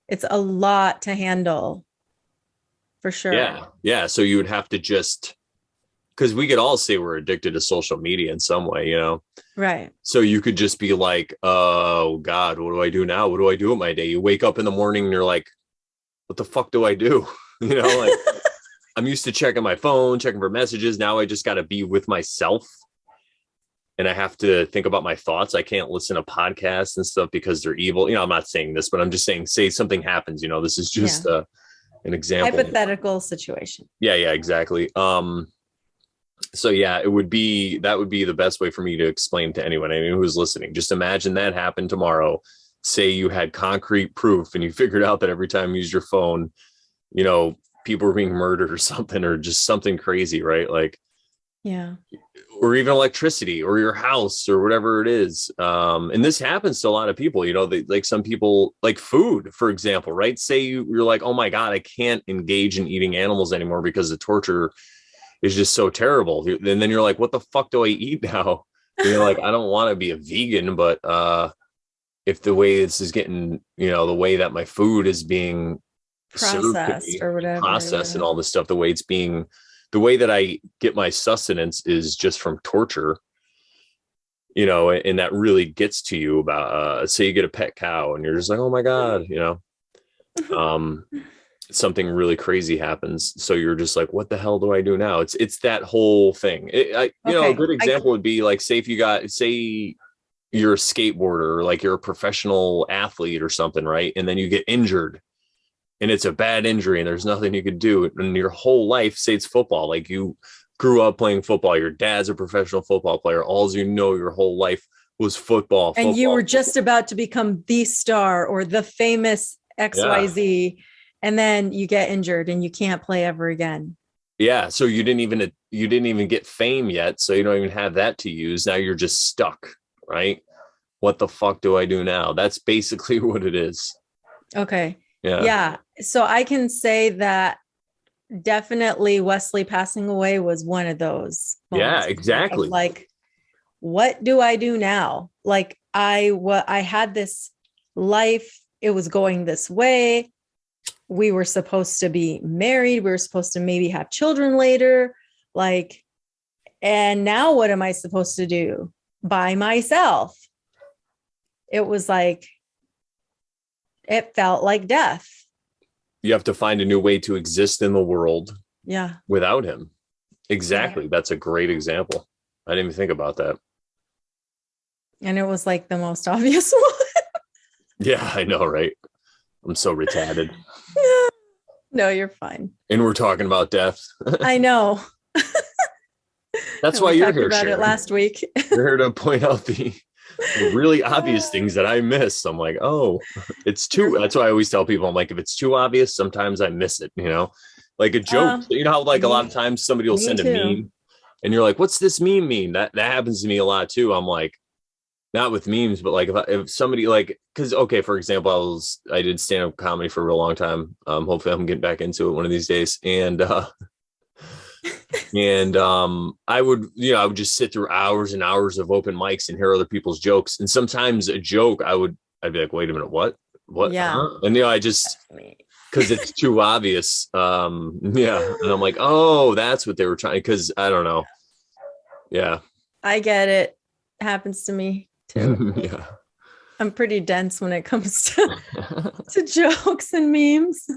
it's a lot to handle for sure. Yeah. Yeah. So you would have to just, because we could all say we're addicted to social media in some way, Right. So you could just be like, oh God, what do I do now? What do I do with my day? You wake up in the morning and you're like, what the fuck do I do? Like I'm used to checking my phone, checking for messages. Now I just got to be with myself. And I have to think about my thoughts. I can't listen to podcasts and stuff because they're evil. I'm not saying this, but I'm just saying, say something happens, this is just an example. Hypothetical situation. Yeah, exactly. So yeah, that would be the best way for me to explain to anyone who's listening. Just imagine that happened tomorrow. Say you had concrete proof and you figured out that every time you use your phone, people are being murdered or something, or just something crazy, right? Like, yeah. Or even electricity or your house or whatever it is. And this happens to a lot of people, like some people like food, for example, right? Say you're like, oh my God, I can't engage in eating animals anymore because the torture is just so terrible. And then you're like, what the fuck do I eat now? And you're like, I don't want to be a vegan, but if the way this is getting, the way that my food is being processed or whatever, processed and all this stuff, the way it's being the way that I get my sustenance is just from torture, and that really gets to you about, say you get a pet cow and you're just like, oh my God, something really crazy happens. So you're just like, what the hell do I do now? It's that whole thing. A good example would be like, say you're a skateboarder, or like you're a professional athlete or something, right? And then you get injured and it's a bad injury and there's nothing you could do. And your whole life, say it's football, like you grew up playing football, your dad's a professional football player, all you know your whole life was football. And you were just about to become the star or the famous XYZ, and then you get injured and you can't play ever again. Yeah. So you didn't even get fame yet. So you don't even have that to use. Now you're just stuck, right? What the fuck do I do now? That's basically what it is. Okay. Yeah. Yeah. So I can say that definitely Wesley passing away was one of those moments. Yeah, exactly. Like, what do I do now? Like I had this life. It was going this way. We were supposed to be married. We were supposed to maybe have children later. Like, and now what am I supposed to do by myself? It was like, it felt like death. You have to find a new way to exist in the world. Yeah. Without him. Exactly. Yeah. That's a great example. I didn't even think about that. And it was like the most obvious one. Yeah, I know, right? I'm so retarded. No, you're fine. And we're talking about death. I know. That's why you're here, about Sharon. It last week. You're here to point out the really obvious things that I miss. I'm like, oh, it's too. That's why I always tell people, I'm like, if it's too obvious, sometimes I miss it. Like a joke. How like a lot of times somebody will send a meme, and you're like, what's this meme mean? That happens to me a lot too. I'm like, not with memes, but like if somebody like, because okay, for example, I did stand-up comedy for a real long time. Hopefully I'm getting back into it one of these days. And I would just sit through hours and hours of open mics and hear other people's jokes. And sometimes a joke, I'd be like, wait a minute, what? Yeah. Huh? And I just, because it's too obvious. And I'm like, oh, that's what they were trying. Because I don't know. Yeah. I get it. Happens to me too. Yeah. I'm pretty dense when it comes to jokes and memes.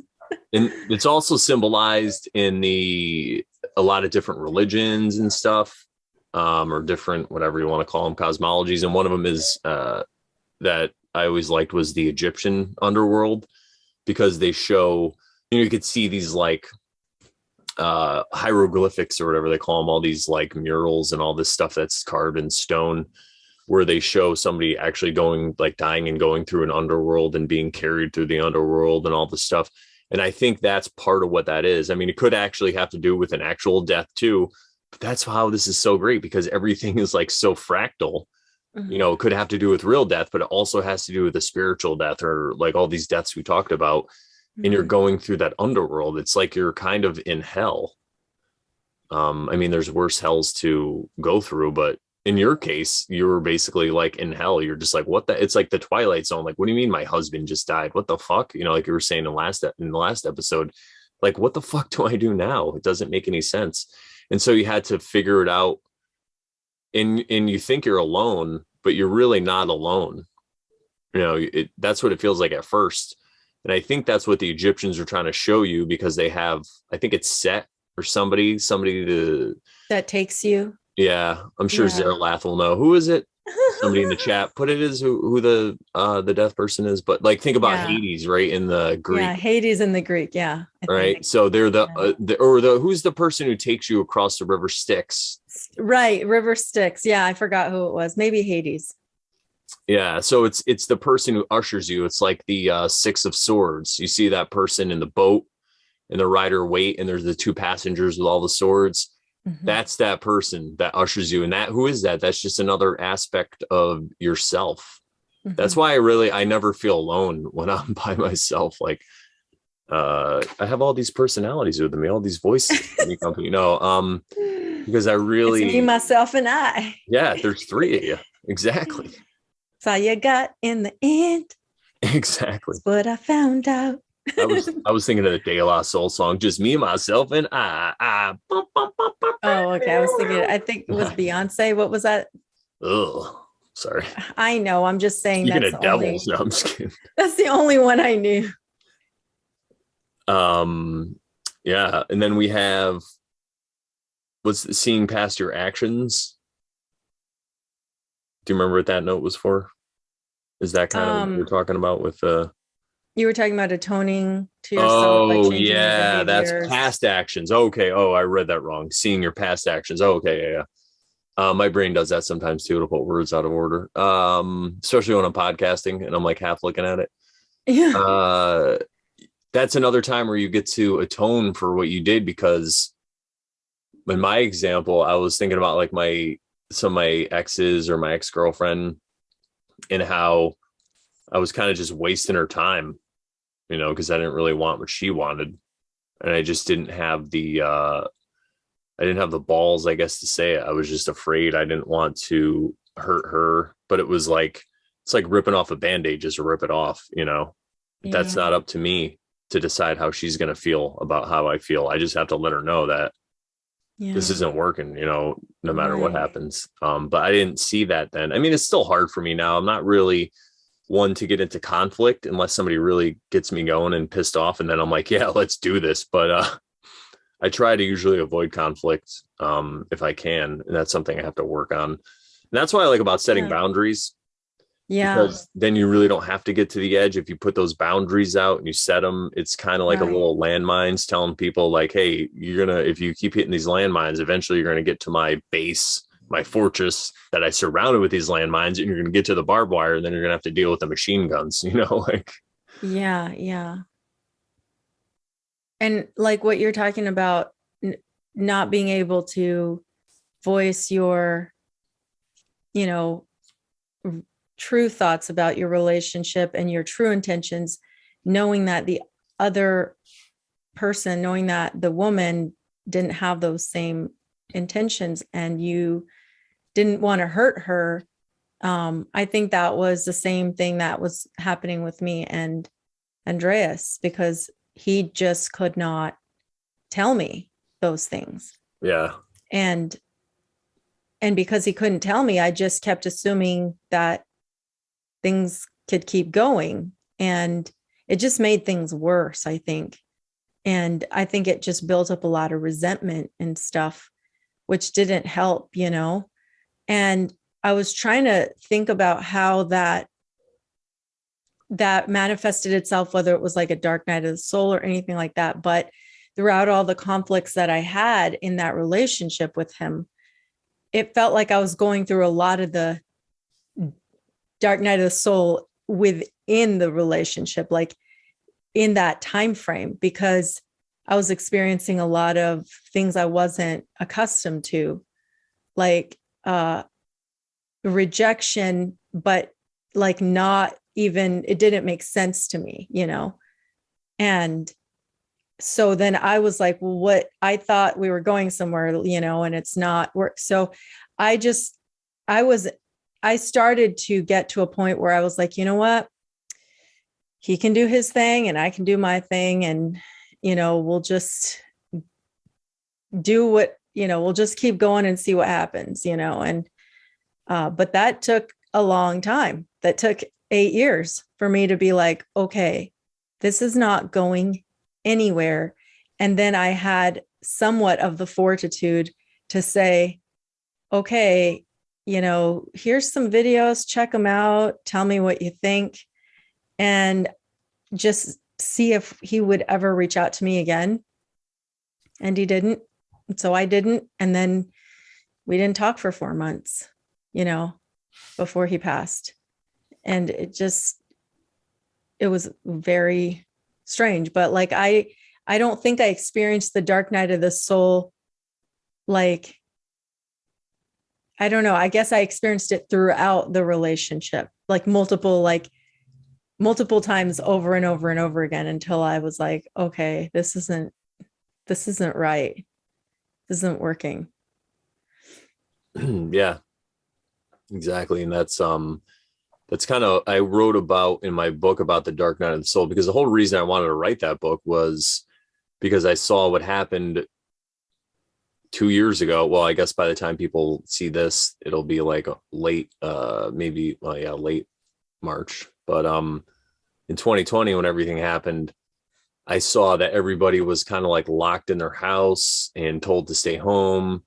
And it's also symbolized in a lot of different religions and stuff, or different, whatever you want to call them, cosmologies. And one of them is that I always liked was the Egyptian underworld, because they show, you could see these like hieroglyphics or whatever they call them, all these like murals and all this stuff that's carved in stone, where they show somebody actually dying and going through an underworld and being carried through the underworld and all this stuff. And I think that's part of what that is. I mean, it could actually have to do with an actual death too, but that's how this is so great, because everything is like so fractal. Mm-hmm. It could have to do with real death, but it also has to do with a spiritual death, or like all these deaths we talked about. Mm-hmm. And you're going through that underworld. It's like you're kind of in hell. I mean, there's worse hells to go through, but in your case, you were basically like in hell. You're just like, what the, it's like the Twilight Zone. Like, what do you mean my husband just died? What the fuck? Like you were saying in the last episode, like, what the fuck do I do now? It doesn't make any sense. And so you had to figure it out, and you think you're alone, but you're really not alone. That's what it feels like at first. And I think that's what the Egyptians are trying to show you, because they have, I think it's Set or somebody that takes you. Yeah, I'm sure Zerlath will know. Who is it? Somebody in the chat put it as who the death person is. But like, think about Hades, right? In the Greek. Yeah, Hades in the Greek. Yeah. Right. So they're who's the person who takes you across the river Styx? Right, River Styx. Yeah, I forgot who it was. Maybe Hades. Yeah. So it's the person who ushers you. It's like the Six of Swords. You see that person in the boat, and the rider wait, and there's the two passengers with all the swords. Mm-hmm. That's that person that ushers you. And who is that? That's just another aspect of yourself. Mm-hmm. That's why I never feel alone when I'm by myself. Like, I have all these personalities with me, all these voices. Because I really, it's me, myself, and I. Yeah, there's three of you. Exactly. That's all you got in the end. Exactly. That's what I found out. I was thinking of the De La Soul song, just me, myself, and I. Oh, okay. I was thinking, I think it was Beyonce. What was that? Ugh, sorry. I know. I'm just saying Speaking of devils, no, I'm just kidding. That's the only one I knew. Yeah, and then we have what's seeing past your actions. Do you remember what that note was for? Is that kind of what you're talking about with you were talking about atoning to yourself by oh changing your yeah, that's behaviors. past actions. Okay. Oh, I read that wrong. Seeing your past actions. Oh, okay, yeah. My brain does that sometimes too, to put words out of order. Especially when I'm podcasting and I'm like half looking at it. Yeah. That's another time where you get to atone for what you did, because in my example, I was thinking about like some of my exes or my ex-girlfriend, and how I was kind of just wasting her time, because I didn't really want what she wanted. And I just didn't have the balls, I guess, to say it. I was just afraid. I didn't want to hurt her, but it's like ripping off a Band-Aid, just to rip it off, That's not up to me to decide how she's going to feel about how I feel. I just have to let her know that this isn't working, no matter what happens. But I didn't see that then. I mean, it's still hard for me now. I'm not really one to get into conflict unless somebody really gets me going and pissed off. And then I'm like, yeah, let's do this. But I try to usually avoid conflict if I can. And that's something I have to work on. And that's what I like about setting boundaries. Yeah. Because then you really don't have to get to the edge. If you put those boundaries out and you set them, it's kind of like a little landmines, telling people like, hey, if you keep hitting these landmines, eventually you're going to get to my base, my fortress that I surrounded with these landmines, and you're going to get to the barbed wire, and then you're going to have to deal with the machine guns, like. Yeah. Yeah. And like what you're talking about, not being able to voice your, true thoughts about your relationship and your true intentions, knowing that the other person, knowing that the woman didn't have those same intentions and you didn't want to hurt her. I think that was the same thing that was happening with me and Andreas, because he just could not tell me those things. Yeah. And because he couldn't tell me, I just kept assuming that things could keep going. And it just made things worse, I think. And I think it just built up a lot of resentment and stuff, which didn't help, And I was trying to think about how that manifested itself, whether it was like a dark night of the soul or anything like that. But throughout all the conflicts that I had in that relationship with him, it felt like I was going through a lot of the dark night of the soul within the relationship, like in that time frame, because I was experiencing a lot of things I wasn't accustomed to, like rejection, but like not even, it didn't make sense to me, And so then I was like, well, what, I thought we were going somewhere, and it's not work. So I started to get to a point where I was like, you know what? He can do his thing and I can do my thing. And, we'll just do what, we'll just keep going and see what happens, and, but that took a long time. That took 8 years for me to be like, okay, this is not going anywhere. And then I had somewhat of the fortitude to say, okay, here's some videos, check them out, tell me what you think, and just see if he would ever reach out to me again. And he didn't. So I didn't. And then we didn't talk for 4 months, before he passed. And it was very strange. But like, I don't think I experienced the dark night of the soul. Like, I don't know. I guess I experienced it throughout the relationship, like multiple times over and over and over again, until I was like, okay, this isn't right. This isn't working. Yeah, exactly. And That's kind of, I wrote about in my book about the dark night of the soul, because the whole reason I wanted to write that book was because I saw what happened 2 years ago. Well, I guess by the time people see this, it'll be like late, maybe, well, yeah, late March. But in 2020, when everything happened, I saw that everybody was kind of like locked in their house and told to stay home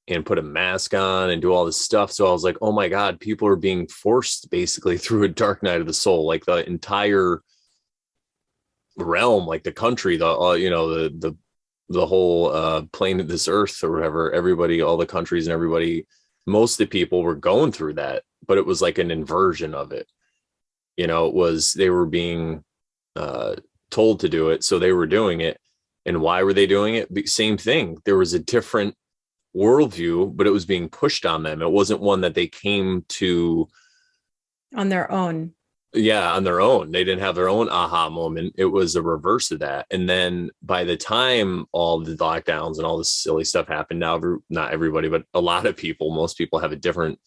and put a mask on and do all this stuff. So I was like, oh my God, people are being forced basically through a dark night of the soul. Like the entire realm, like the country, the whole plane of this earth or whatever, everybody, all the countries and everybody, most of the people were going through that, but it was like an inversion of it. It was, they were being told to do it, so they were doing it. And why were they doing it? Same thing. There was a different worldview, but it was being pushed on them. It wasn't one that they came to on their own. Yeah, on their own. They didn't have their own aha moment. It was a reverse of that. And then by the time all the lockdowns and all this silly stuff happened, now not everybody, but a lot of people, most people have a different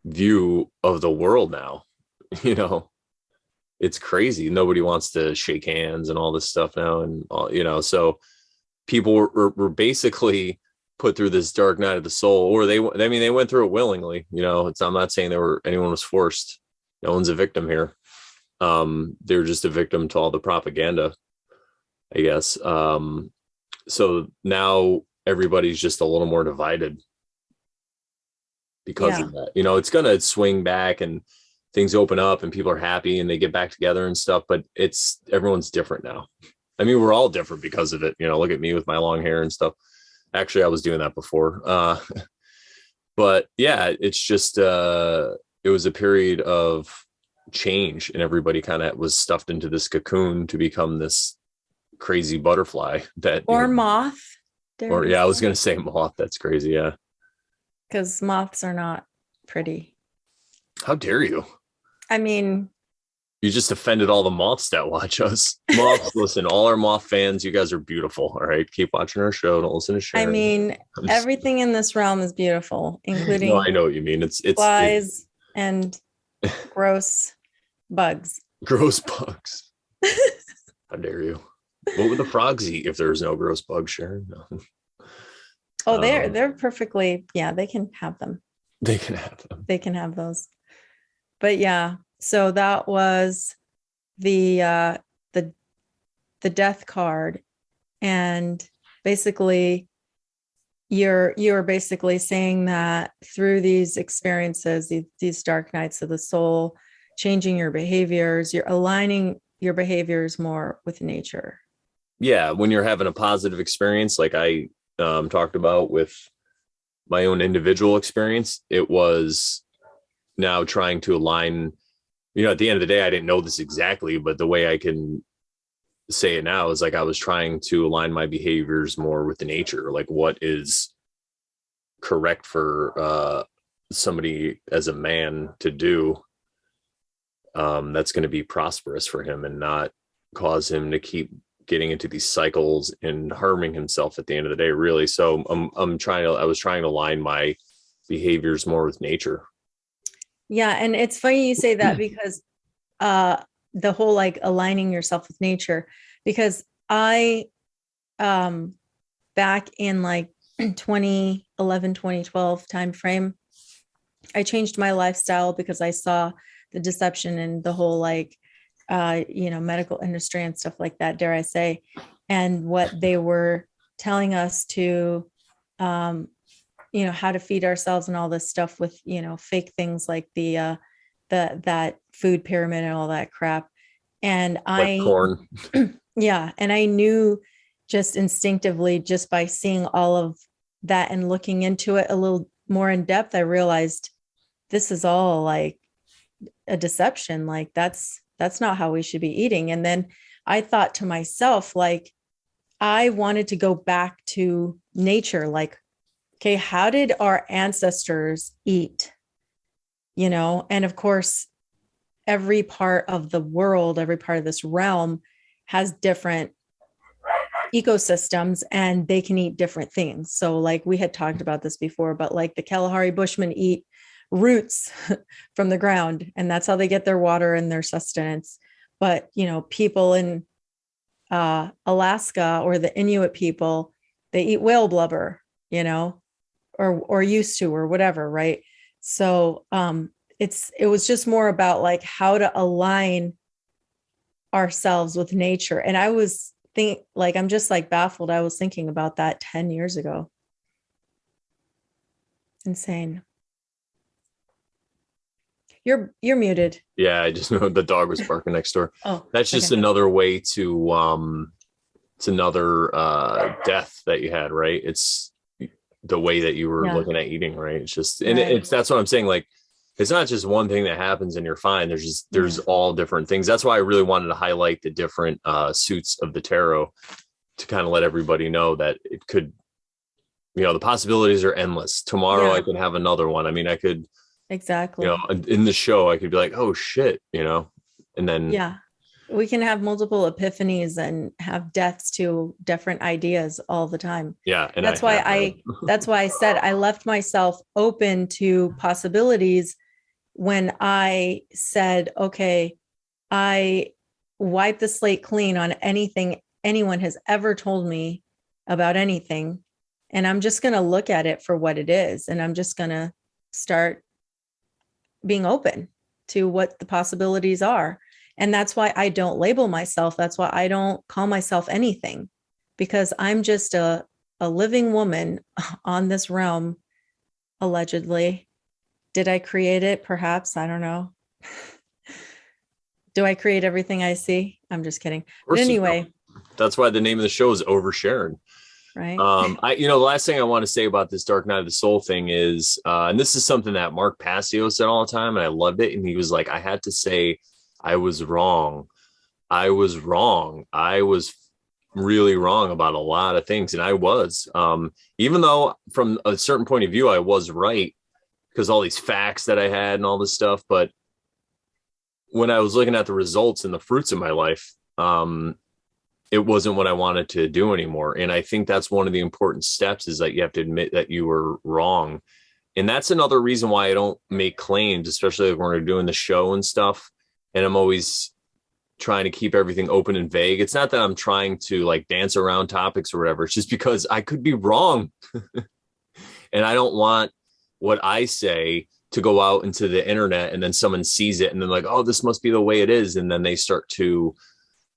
view of the world now. It's crazy. Nobody wants to shake hands and all this stuff now. And, so people were basically put through this dark night of the soul, or they went through it willingly. I'm not saying anyone was forced. No one's a victim here. They're just a victim to all the propaganda, I guess. So now everybody's just a little more divided because of that. It's going to swing back and things open up and people are happy and they get back together and stuff, but everyone's different now. I mean, we're all different because of it. Look at me with my long hair and stuff. Actually, I was doing that before. But yeah, it's just, it was a period of change and everybody kind of was stuffed into this cocoon to become this crazy butterfly moth. I was going to say moth. That's crazy. Yeah. Because moths are not pretty. How dare you? I mean, you just offended all the moths that watch us. Moths, listen, all our moth fans, you guys are beautiful. All right. Keep watching our show. Don't listen to Sharon. I mean, everything in this realm is beautiful, including no, I know what you mean. It's flies and gross bugs. Gross bugs. How dare you? What would the frogs eat if there was no gross bugs, Sharon? No. Oh, they're perfectly, they can have them. They can have them. They can have those. But yeah, so that was the death card. And basically you're basically saying that through these experiences, these dark nights of the soul, changing your behaviors, you're aligning your behaviors more with nature. Yeah, when you're having a positive experience, like I talked about with my own individual experience, it was now trying to align, at the end of the day, I didn't know this exactly, but the way I can say it now is like I was trying to align my behaviors more with the nature, like what is correct for somebody as a man to do that's going to be prosperous for him and not cause him to keep getting into these cycles and harming himself at the end of the day, really. So I was trying to align my behaviors more with nature. Yeah. And it's funny you say that because the whole like aligning yourself with nature, because I back in like 2011, 2012 timeframe, I changed my lifestyle because I saw the deception and the whole like medical industry and stuff like that, dare I say, and what they were telling us to how to feed ourselves and all this stuff with, fake things like that food pyramid and all that crap. And like corn. Yeah. And I knew just instinctively, just by seeing all of that and looking into it a little more in depth, I realized this is all like a deception. Like that's not how we should be eating. And then I thought to myself, like, I wanted to go back to nature. Like, okay, how did our ancestors eat? And of course, every part of the world, every part of this realm has different ecosystems and they can eat different things. So like we had talked about this before, but like the Kalahari Bushmen eat roots from the ground, and that's how they get their water and their sustenance. But, people in Alaska or the Inuit people, they eat whale blubber, or used to, or whatever. Right. So it was just more about like how to align ourselves with nature. And I was I'm just like baffled. I was thinking about that 10 years ago. Insane. You're muted. Yeah, I just know the dog was barking next door. Oh, that's just another way to it's another death that you had, right? It's the way that you were looking at eating, right? It's just, and it's that's what I'm saying. Like, it's not just one thing that happens and you're fine. There's all different things. That's why I really wanted to highlight the different suits of the tarot, to kind of let everybody know that it could, the possibilities are endless. Tomorrow I could have another one. I mean, I could, exactly, in the show, I could be like, oh shit, and then we can have multiple epiphanies and have deaths to different ideas all the time. Yeah. And that's why I said I left myself open to possibilities when I said, okay, I wipe the slate clean on anything anyone has ever told me about anything. And I'm just going to look at it for what it is. And I'm just going to start being open to what the possibilities are. And that's why I don't label myself. That's why I don't call myself anything, because I'm just a living woman on this realm, allegedly. Did I create it? Perhaps. I don't know. Do I create everything I see? I'm just kidding. But anyway. That's why the name of the show is Over Sharon. Right. The last thing I want to say about this Dark Night of the Soul thing is, and this is something that Mark Passio said all the time, and I loved it. And he was like, I had to say, I was wrong. I was really wrong about a lot of things. And I was, even though from a certain point of view, I was right, because all these facts that I had and all this stuff. But when I was looking at the results and the fruits of my life, it wasn't what I wanted to do anymore. And I think that's one of the important steps, is that you have to admit that you were wrong. And that's another reason why I don't make claims, especially when we're doing the show and stuff. And I'm always trying to keep everything open and vague. It's not that I'm trying to like dance around topics or whatever. It's just because I could be wrong. And I don't want what I say to go out into the internet and then someone sees it and then like, oh, this must be the way it is. And then they start to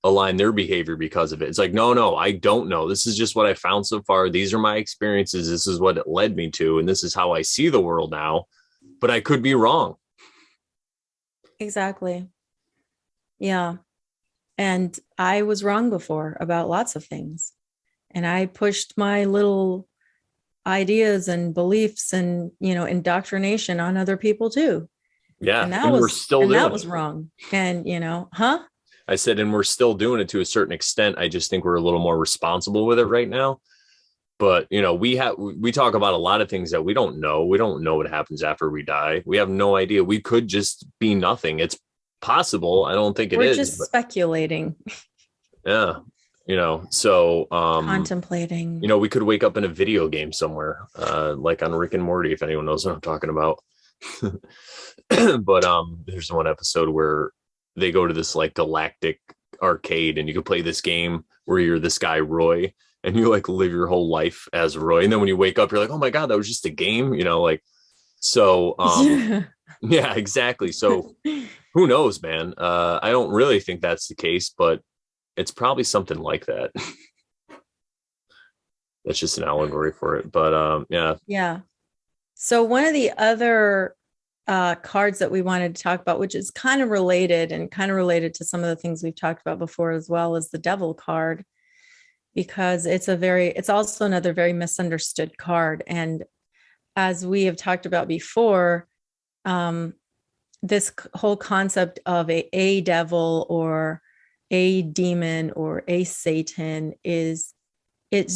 align their behavior because of it. It's like, no, I don't know. This is just what I found so far. These are my experiences. This is what it led me to. And this is how I see the world now, but I could be wrong. Exactly. Yeah. And I was wrong before about lots of things. And I pushed my little ideas and beliefs and, indoctrination on other people too. Yeah. And that was wrong. And, I said, and we're still doing it to a certain extent. I just think we're a little more responsible with it right now. But, we talk about a lot of things that we don't know. We don't know what happens after we die. We have no idea. We could just be nothing. It's possible. I don't think it is. We're just speculating. Yeah. So contemplating. We could wake up in a video game somewhere, like on Rick and Morty, if anyone knows what I'm talking about. But there's one episode where they go to this like galactic arcade and you can play this game where you're this guy Roy and you like live your whole life as Roy, and then when you wake up you're like, oh my god, that was just a game, so yeah, exactly. So who knows, man. I don't really think that's the case, but it's probably something like that. That's just an allegory for it. But yeah. So one of the other cards that we wanted to talk about, which is kind of related to some of the things we've talked about before as well, is the Devil card, because it's also another very misunderstood card. And as we have talked about before, this whole concept of a devil or a demon or a Satan it's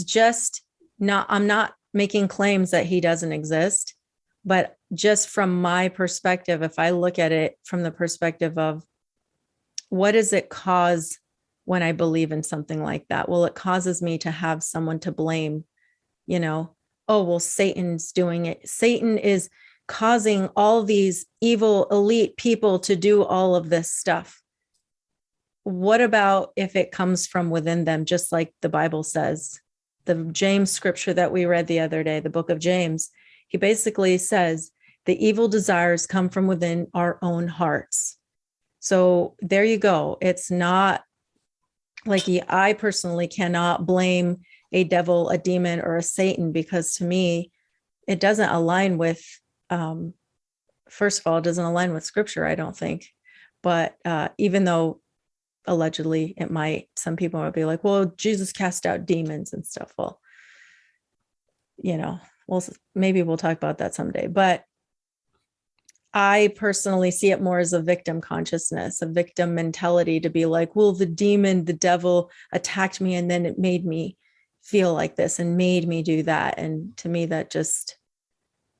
just not, I'm not making claims that he doesn't exist, but just from my perspective, if I look at it from the perspective of what does it cause when I believe in something like that? Well, it causes me to have someone to blame, oh, well, Satan's doing it. Satan is causing all these evil elite people to do all of this stuff? What about if it comes from within them, just like the Bible says? The James scripture that we read the other day, the book of James, he basically says the evil desires come from within our own hearts. So there you go. It's not like I personally cannot blame a devil, a demon, or a Satan, because to me, it doesn't align with, first of all, it doesn't align with scripture, I don't think. But even though allegedly it might, some people would be like, well, Jesus cast out demons and stuff. Well, maybe we'll talk about that someday. But I personally see it more as a victim consciousness, a victim mentality, to be like, well, the demon, the devil attacked me, and then it made me feel like this and made me do that. And to me, that just,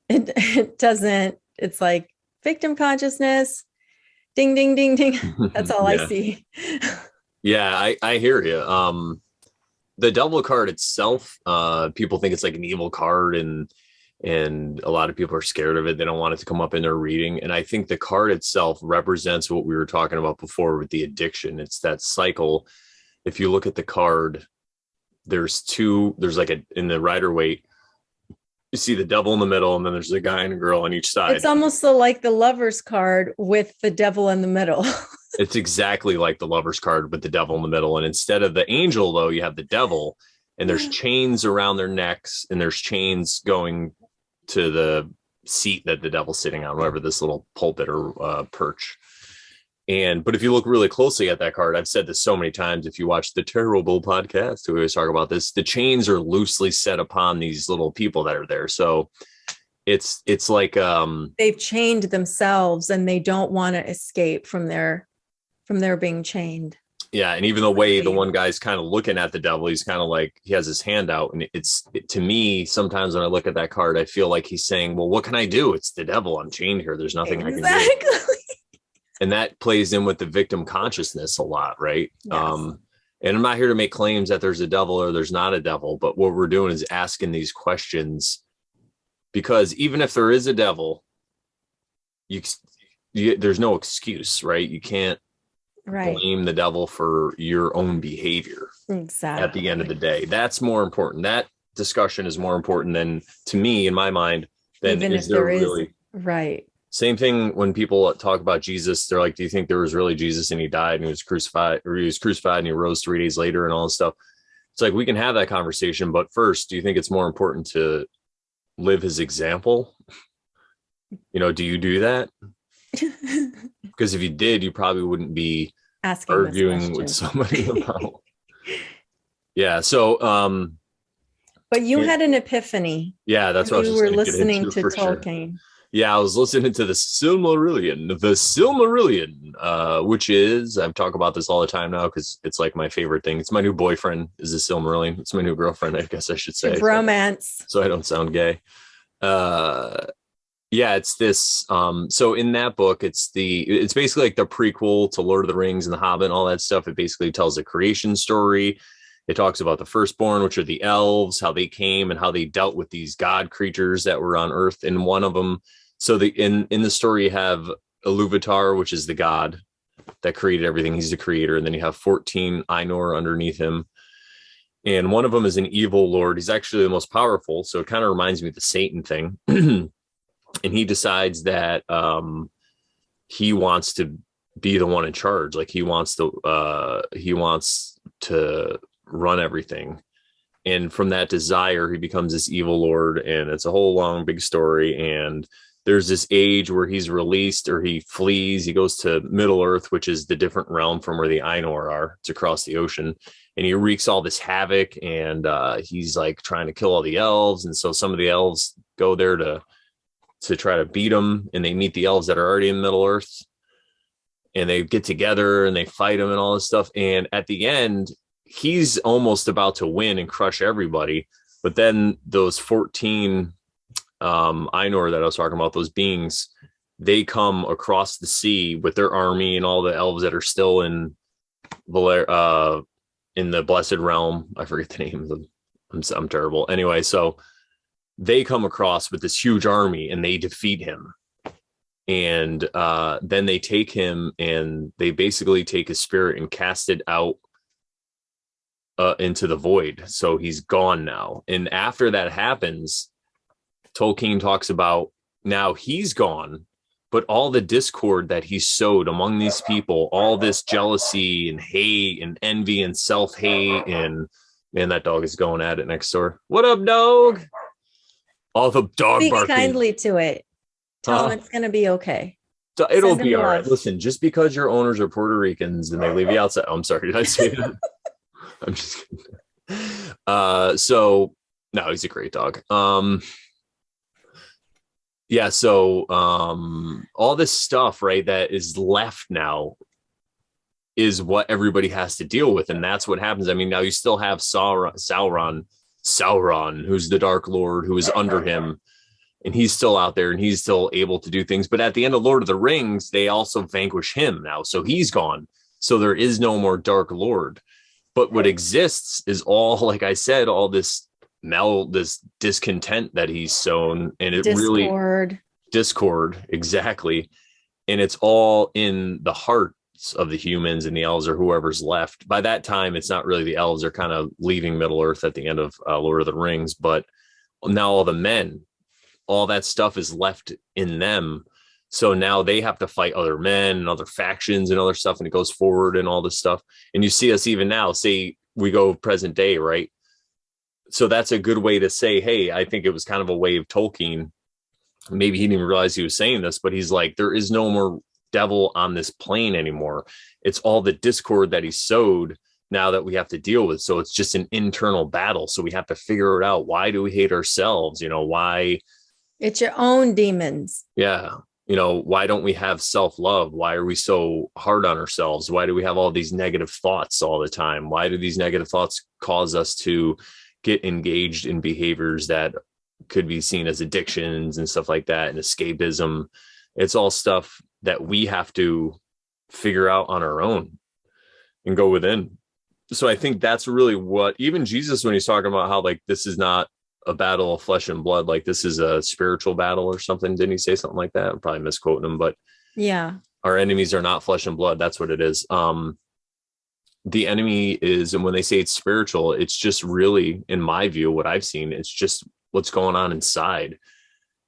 it doesn't, it's like victim consciousness, ding, ding, ding, ding. That's all I see. Yeah, I hear you. The devil card itself, people think it's like an evil card, and a lot of people are scared of it. They don't want it to come up in their reading. And I think the card itself represents what we were talking about before with the addiction. It's that cycle. If you look at the card, there's like in the Rider-Waite, you see the devil in the middle, and then there's a guy and a girl on each side. It's almost like the Lover's card with the devil in the middle. It's exactly like the Lover's card with the devil in the middle. And instead of the angel, though, you have the devil, and there's chains around their necks, and there's chains going to the seat that the devil's sitting on, whatever, this little pulpit or perch. But if you look really closely at that card, I've said this so many times, if you watch the Terrible podcast, we always talk about this, the chains are loosely set upon these little people that are there. So it's like they've chained themselves, and they don't want to escape from their being chained. Yeah. And even the way the one guy's kind of looking at the devil, he's kind of like, he has his hand out. And to me, sometimes when I look at that card, I feel like he's saying, well, what can I do? It's the devil. I'm chained here. There's nothing I can do. And that plays in with the victim consciousness a lot, right? Yes. And I'm not here to make claims that there's a devil or there's not a devil, but what we're doing is asking these questions, because even if there is a devil, there's no excuse, right? You can't blame the devil for your own behavior. Exactly. At the end of the day, that's more important. That discussion is more important than, to me, in my mind, than even is there really. Right. Same thing when people talk about Jesus, they're like, do you think there was really Jesus and he died and he was crucified, or he was crucified and he rose 3 days later and all this stuff? It's like, we can have that conversation, but first, do you think it's more important to live his example? Do you do that? Because if you did, you probably wouldn't be arguing with somebody about. Yeah. So, but you had an epiphany. Yeah, that's what I was just listening to Tolkien. Sure. Yeah, I was listening to the Silmarillion, which is, I've talked about this all the time now because it's like my favorite thing. It's my new boyfriend is the Silmarillion. It's my new girlfriend, I guess I should say. Romance. So I don't sound gay. Yeah, it's this. So in that book, it's basically like the prequel to Lord of the Rings and The Hobbit and all that stuff. It basically tells a creation story. It talks about the firstborn, which are the elves, how they came and how they dealt with these god creatures that were on Earth. And one of them, so in the story, you have Iluvatar, which is the god that created everything. He's the creator. And then you have 14 Ainur underneath him. And one of them is an evil lord. He's actually the most powerful. So it kind of reminds me of the Satan thing. And he decides that he wants to be the one in charge. Like he wants to run everything. And from that desire, he becomes this evil lord. And it's a whole long, big story. And there's this age where he's released, or he flees. He goes to Middle Earth, which is the different realm from where the Ainur are. It's across the ocean. And he wreaks all this havoc. And he's like trying to kill all the elves. And so some of the elves go there to try to beat him. And they meet the elves that are already in Middle Earth. And they get together and they fight him and all this stuff. And at the end, he's almost about to win and crush everybody. But then those 14 Ainur that I was talking about, those beings, they come across the sea with their army and all the elves that are still in the Blessed Realm. I forget the name of them. I'm terrible. Anyway, so they come across with this huge army and they defeat him. And then they take him and they basically take his spirit and cast it out into the void. So he's gone now. And after that happens, Tolkien talks about now he's gone, but all the discord that he sowed among these people, all this jealousy and hate and envy and self-hate, and man, that dog is going at it next door. What up, dog? All the dog Speak barking. kindly to it. Tell them it's going to be okay. So it'll be all right. Listen, just because your owners are Puerto Ricans and they leave you outside. I'm sorry, did I say that? I'm just kidding. So no, he's a great dog. Yeah, so all this stuff, right, that is left now is what everybody has to deal with, and that's what happens. I mean, now you still have Sauron, who's the Dark Lord, who is under him, and he's still out there, and he's still able to do things. But at the end of Lord of the Rings, they also vanquish him now, so he's gone. So there is no more Dark Lord. But what exists is all, like I said, all this discontent that he's sown, and it discord, exactly. And it's all in the hearts of the humans and the elves or whoever's left. By that time, it's not really the elves are kind of leaving Middle Earth at the end of Lord of the Rings, but now all the men, all that stuff is left in them. So now they have to fight other men and other factions and other stuff, and it goes forward and all this stuff. And you see us even now, say we go present day, right? So that's a good way to say, hey, I think it was kind of a way of Tolkien. Maybe he didn't even realize he was saying this, but he's like, there is no more devil on this plane anymore. It's all the discord that he sowed now that we have to deal with. So it's just an internal battle. So we have to figure it out. Why do we hate ourselves? You know, why? It's your own demons. Yeah. You know, why don't we have self-love? Why are we so hard on ourselves? Why do we have all these negative thoughts all the time? Why do these negative thoughts cause us to get engaged in behaviors that could be seen as addictions and stuff like that, and escapism? It's all stuff that we have to figure out on our own and go within. So I think that's really what even Jesus, when he's talking about how like this is not a battle of flesh and blood, like this is a spiritual battle or something. Didn't he say something like that? I'm probably misquoting him, but yeah, our enemies are not flesh and blood. That's what it is. The enemy is, and when they say it's spiritual, it's just really, in my view, what I've seen, it's just what's going on inside,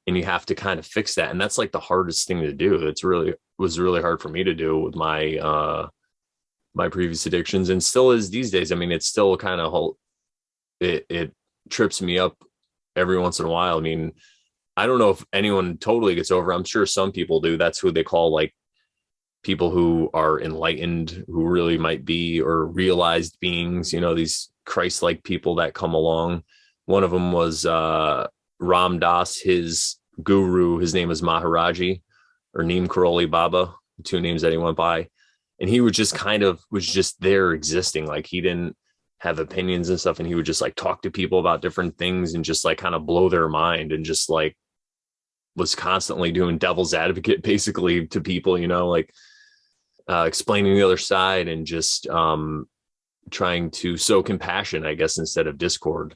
and you have to kind of fix that. And that's like the hardest thing to do. Was really hard for me to do with my my previous addictions, and still is these days. I mean, it's still kind of it trips me up every once in a while. I mean, I don't know if anyone totally gets over. I'm sure some people do. That's who they call like people who are enlightened, who really might be, or realized beings, you know, these Christ-like people that come along. One of them was Ram Dass, his guru. His name is Maharaji, or Neem Karoli Baba, the two names that he went by. And he was just there existing. Like he didn't have opinions and stuff. And he would just like talk to people about different things and just like kind of blow their mind, and just like was constantly doing devil's advocate basically to people, you know, like explaining the other side, and just trying to sow compassion, I guess, instead of discord.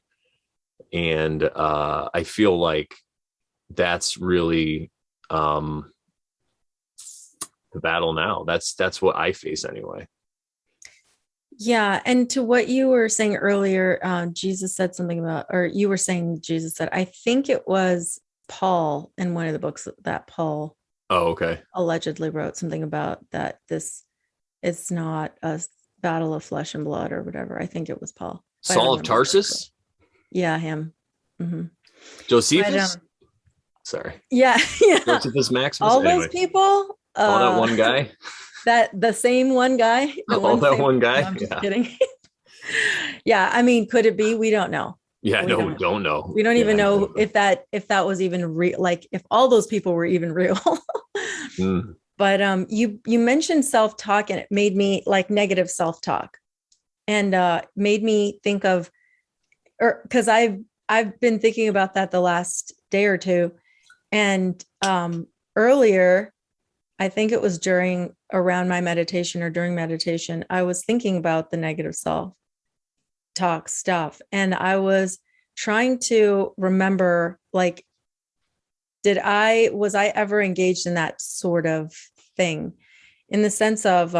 And I feel like that's really the battle now. That's what I face anyway. Yeah. And to what you were saying earlier, Jesus said something about, or you were saying Jesus said, I think it was Paul in one of the books that Paul allegedly wrote something about that this is not a battle of flesh and blood or whatever. I think it was Paul. Saul of Tarsus? Yeah, him. Mm-hmm. Josephus? Sorry. Yeah. Josephus Maximus? All those people. That one guy? The same one guy. One guy? No, I'm just kidding. Yeah, I mean, could it be? We don't know. Yeah, we don't know. We don't even know if that was even real, like if all those people were even real. But you mentioned self-talk, and it made me like negative self-talk, and made me think of, or because I've been thinking about that the last day or two, and earlier, I think it was around my meditation or during meditation, I was thinking about the negative self-talk stuff, and I was trying to remember, like, was I ever engaged in that sort of thing, in the sense of,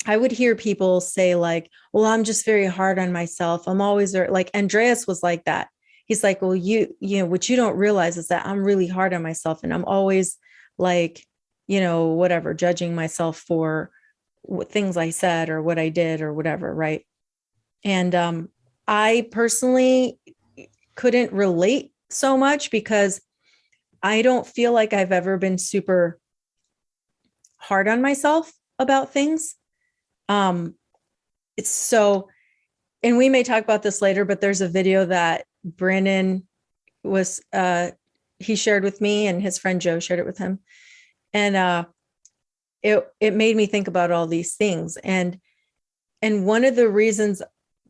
I would hear people say like, well, I'm just very hard on myself. I'm always like, Andreas was like that. He's like, well, you know, what you don't realize is that I'm really hard on myself. And I'm always like, you know, whatever, judging myself for what things I said or what I did or whatever. Right. And I personally couldn't relate so much because I don't feel like I've ever been super hard on myself about things. It's so, and we may talk about this later, but there's a video that Brandon was, he shared with me, and his friend Joe shared it with him. And, it made me think about all these things. And one of the reasons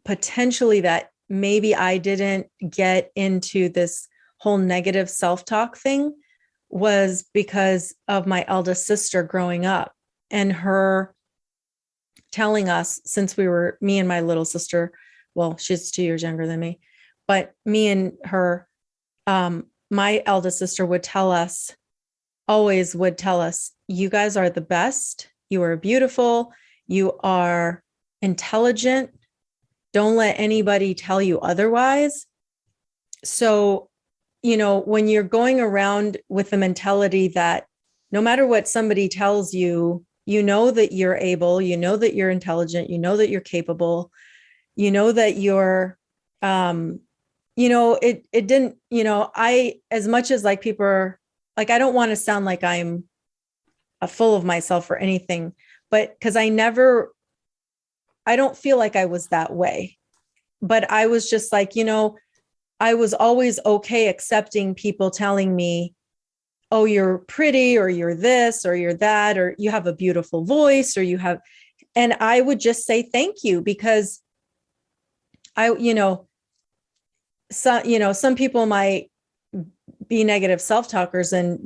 potentially that maybe I didn't get into this whole negative self-talk thing was because of my eldest sister growing up, and her telling us, since me and my little sister, well, she's 2 years younger than me, but me and her, my eldest sister always would tell us, you guys are the best. You are beautiful. You are intelligent. Don't let anybody tell you otherwise. So, you know, when you're going around with the mentality that no matter what somebody tells you, you know that you're able, you know that you're intelligent, you know that you're capable, you know that you're, you know, it didn't, you know, as much as like people are like, I don't want to sound like I'm full of myself or anything, but because I don't feel like I was that way, but I was just like, you know, I was always okay accepting people telling me, oh, you're pretty, or you're this, or you're that, or you have a beautiful voice, or and I would just say thank you, because some people might be negative self-talkers and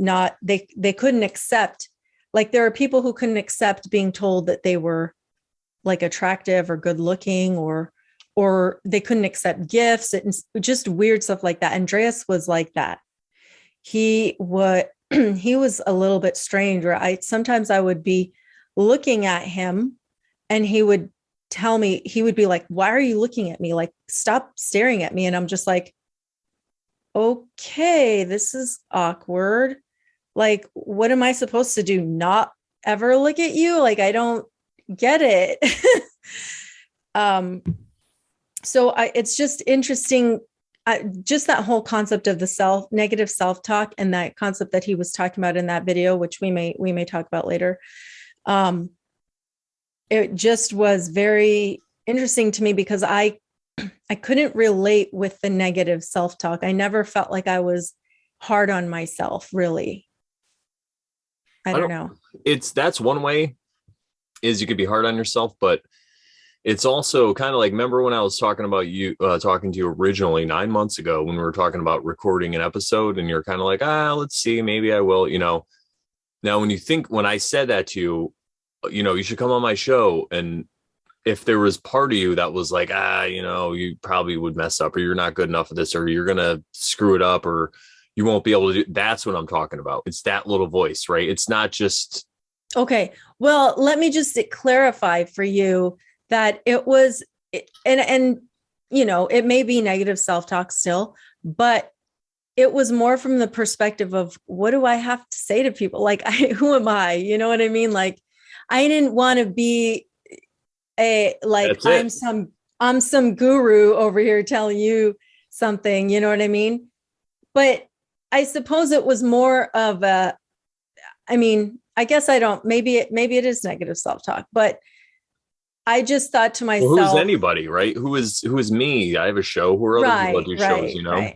they couldn't accept, like there are people who couldn't accept being told that they were like attractive or good looking, or they couldn't accept gifts and just weird stuff like that. Andreas was like that. He was a little bit strange, where sometimes I would be looking at him and he would tell me, he would be like, why are you looking at me? Like, stop staring at me. And I'm just like, okay, this is awkward. Like, what am I supposed to do? Not ever look at you? Like, I don't get it. So it's just interesting. Just that whole concept of the negative self-talk, and that concept that he was talking about in that video, which we may talk about later. It just was very interesting to me because I couldn't relate with the negative self-talk. I never felt like I was hard on myself, really. I don't know. That's one way, is you could be hard on yourself, but it's also kind of like, remember when I was talking about you, talking to you originally 9 months ago, when we were talking about recording an episode, and you're kind of like, let's see, maybe I will, you know. Now, when I said that to you, you know, you should come on my show. And if there was part of you that was like, you know, you probably would mess up, or you're not good enough at this, or you're going to screw it up, or you won't be able to do, that's what I'm talking about. It's that little voice, right? It's not just. Okay. Well, let me just clarify for you that it was, and, you know, it may be negative self-talk still, but it was more from the perspective of, what do I have to say to people? Like, who am I? You know what I mean? Like, I didn't want to be I'm some guru over here telling you something, you know what I mean? But I suppose it was more of I guess maybe it is negative self-talk, but I just thought to myself, who's anybody, right? Who is me? I have a show. Who are other people that do shows, you know?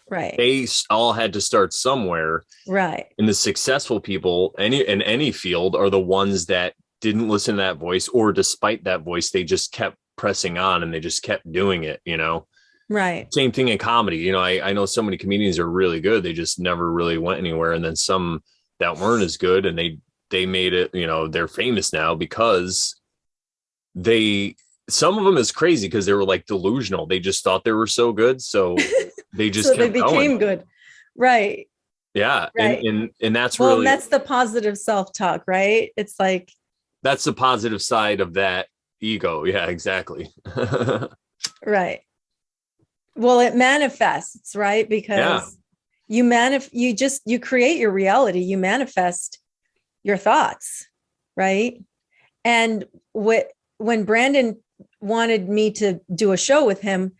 Right. They all had to start somewhere. Right. And the successful people in any field are the ones that didn't listen to that voice, or despite that voice, they just kept pressing on and they just kept doing it, you know? Right. Same thing in comedy. You know, I know so many comedians are really good. They just never really went anywhere. And then some that weren't as good, and they made it, you know, they're famous now because they some of them is crazy because they were like delusional. They just thought they were so good. So they just so they became good. Right. Yeah. Right. And that's well, really, and that's the positive self-talk, right? It's like, that's the positive side of that ego. Yeah, exactly. right. Well, it manifests, right? Because you create your reality, you manifest your thoughts, right? And when Brandon wanted me to do a show with him,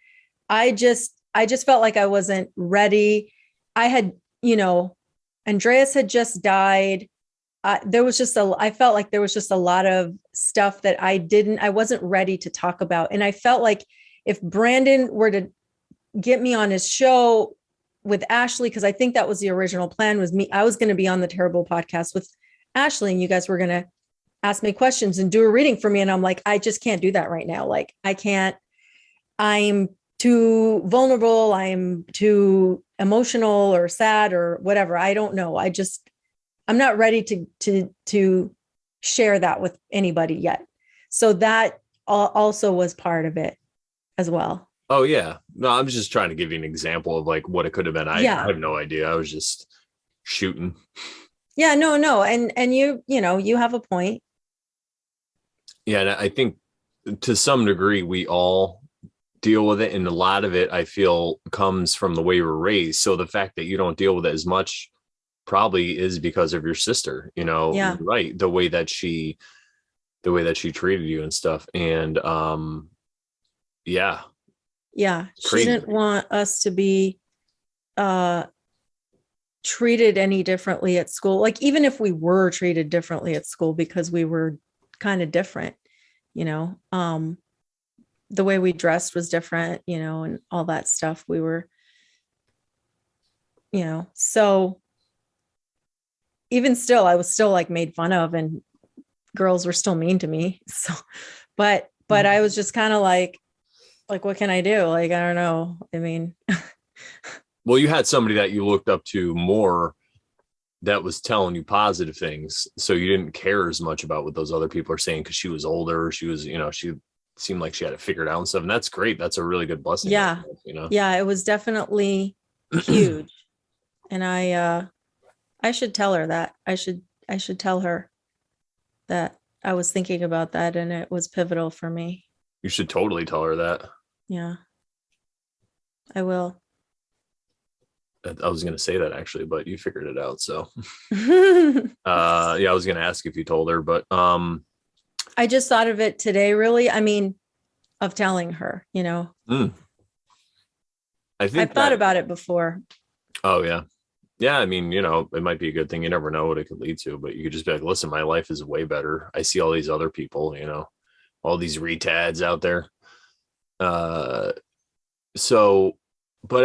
I just felt like I wasn't ready. I had, Andreas had just died. I felt like there was just a lot of stuff that I wasn't ready to talk about. And I felt like if Brandon were to get me on his show with Ashley, because I think that was the original plan, I was going to be on the Terrible podcast with Ashley, and you guys were going to ask me questions and do a reading for me. And I'm like, I just can't do that right now. Like, I can't, I'm too vulnerable. I'm too emotional or sad or whatever. I don't know. I'm not ready to share that with anybody yet. So that also was part of it as well. Oh yeah. No, I'm just trying to give you an example of like what it could have been. I have no idea. I was just shooting. Yeah, no. And you have a point. Yeah. And I think to some degree we all deal with it. And a lot of it, I feel, comes from the way we're raised. So the fact that you don't deal with it as much probably is because of your sister, yeah. Right. The way that she treated you and stuff. And yeah. She didn't want us to be treated any differently at school. Like, even if we were treated differently at school because we were kind of different, the way we dressed was different, and all that stuff. We were, so even still, I was still like made fun of, and girls were still mean to me. So, but I was just kind of like, what can I do? Like, I don't know. I mean, well, you had somebody that you looked up to more that was telling you positive things. So you didn't care as much about what those other people are saying because she was older. She was, she seemed like she had it figured out and stuff. And that's great. That's a really good blessing. Yeah. Yeah, it was definitely huge. And I should tell her that. I should tell her that I was thinking about that and it was pivotal for me. You should totally tell her that. Yeah, I will. I was going to say that actually, but you figured it out. So, I was going to ask if you told her, but I just thought of it today, really. I mean, of telling her, I think I've thought about it before. Oh, yeah. Yeah. I mean, it might be a good thing. You never know what it could lead to, but you could just be like, listen, my life is way better. I see all these other people, all these retards out there. But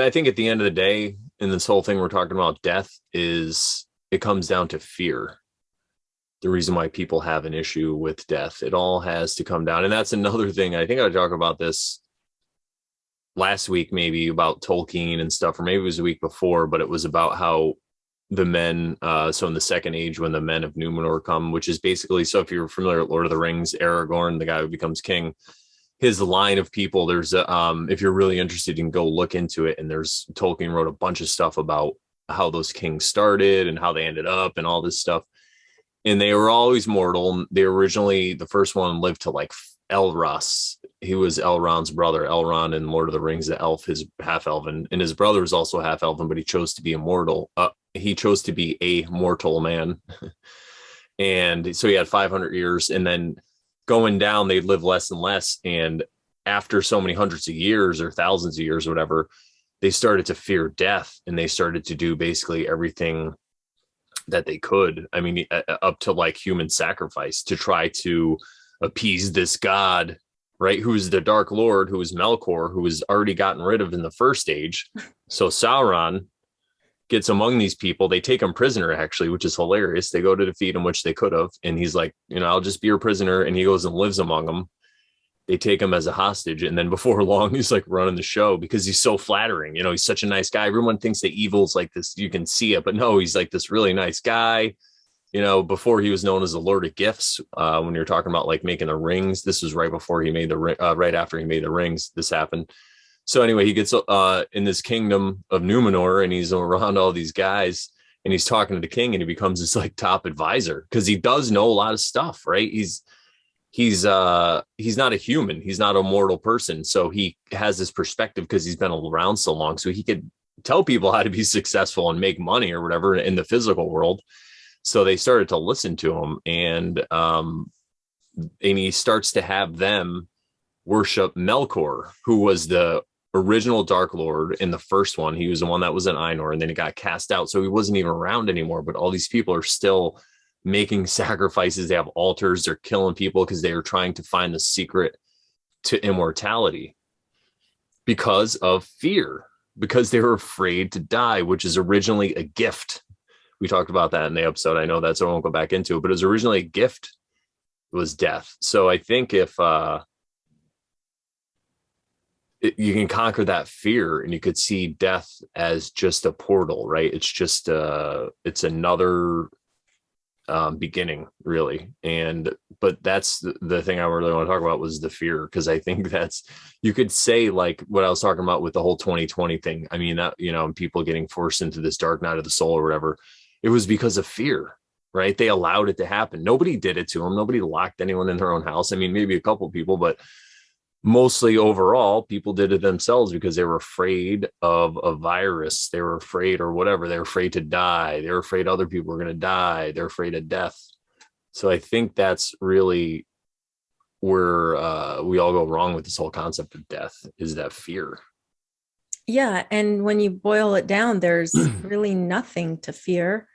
I think at the end of the day, in this whole thing we're talking about, death it comes down to fear. The reason why people have an issue with death, it all has to come down. And that's another thing. I think I talked about this last week, maybe about Tolkien and stuff, or maybe it was a week before, but it was about how the men, so in the Second Age, when the men of Numenor come, which is basically, so if you're familiar with Lord of the Rings, Aragorn, the guy who becomes king, his line of people, there's if you're really interested, you can go look into it. And Tolkien wrote a bunch of stuff about how those kings started and how they ended up and all this stuff. And they were always mortal. The first one lived to like Elros. He was Elrond's brother. Elrond in Lord of the Rings, the elf, his half elven, and his brother was also half elven, but he chose to be immortal. He chose to be a mortal man. And so he had 500 years, and then going down, they'd live less and less. And after so many hundreds of years or thousands of years, or whatever, they started to fear death, and they started to do basically everything that they could. I mean, up to like human sacrifice to try to appease this god, right? Who's the Dark Lord, who is Melkor, who was already gotten rid of in the first age. So Sauron gets among these people. They take him prisoner, actually, which is hilarious. They go to defeat him, which they could have. And he's like, I'll just be your prisoner. And he goes and lives among them. They take him as a hostage. And then before long, he's like running the show because he's so flattering. He's such a nice guy. Everyone thinks that evil's like this. You can see it, but no, he's like this really nice guy. You know, before he was known as the Lord of Gifts. When you're talking about like making the rings, this was right before he made the right after he made the rings. This happened. So anyway, he gets in this kingdom of Numenor, and he's around all these guys, and he's talking to the king, and he becomes his like top advisor because he does know a lot of stuff, right? He's not a human, he's not a mortal person, so he has this perspective because he's been around so long, so he could tell people how to be successful and make money or whatever in the physical world. So they started to listen to him, and he starts to have them worship Melkor, who was the original Dark Lord in the first one. He was the one that was in Ainur, and then he got cast out, so he wasn't even around anymore. But all these people are still making sacrifices. They have altars. They're killing people because they are trying to find the secret to immortality because of fear, because they were afraid to die, which is originally a gift. We talked about that in the episode. I know that, so I won't go back into it, but it was originally a gift. It was death. So I think if you can conquer that fear, and you could see death as just a portal, right? It's just it's another beginning, really. But that's the thing I really want to talk about, was the fear, because I think that's, you could say like what I was talking about with the whole 2020 thing. I mean, that, you know, people getting forced into this dark night of the soul or whatever, it was because of fear, right? They allowed it to happen. Nobody did it to them. Nobody locked anyone in their own house. I mean, maybe a couple people, but mostly overall, people did it themselves because they were afraid of a virus. They were afraid, or whatever. They were afraid to die. They were afraid other people were going to die. They're afraid of death. So I think that's really where we all go wrong with this whole concept of death, is that fear. Yeah. And when you boil it down, there's really nothing to fear,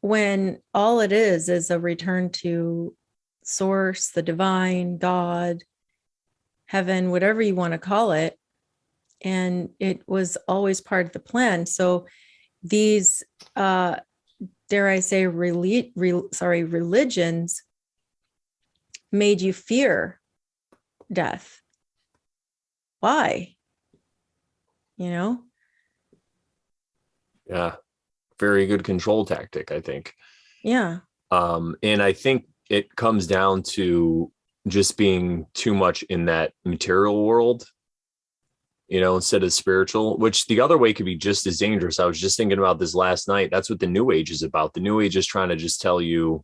when all it is a return to source, the divine, God, heaven, whatever you want to call it. And it was always part of the plan. So these, dare I say, religions made you fear death. Why? You know? Yeah. Very good control tactic, I think. Yeah. And I think it comes down to just being too much in that material world, you know, instead of spiritual, which the other way could be just as dangerous. I was just thinking about this last night. That's what the New Age is about. The New Age is trying to just tell you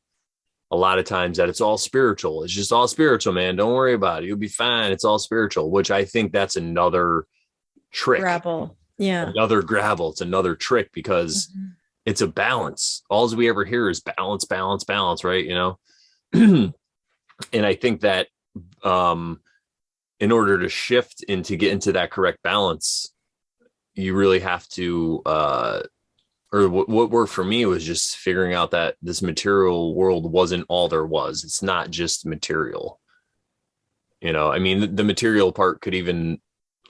a lot of times that it's all spiritual. It's just all spiritual, man. Don't worry about it. You'll be fine. It's all spiritual, which I think that's another trick. Grapple. Yeah. Another grapple. It's another trick, because it's a balance. All we ever hear is balance, balance, balance, right? You know? And I think that in order to shift and to get into that correct balance, you really have to, or what worked for me was just figuring out that this material world wasn't all there was. It's not just material. You know, I mean, the material part could even,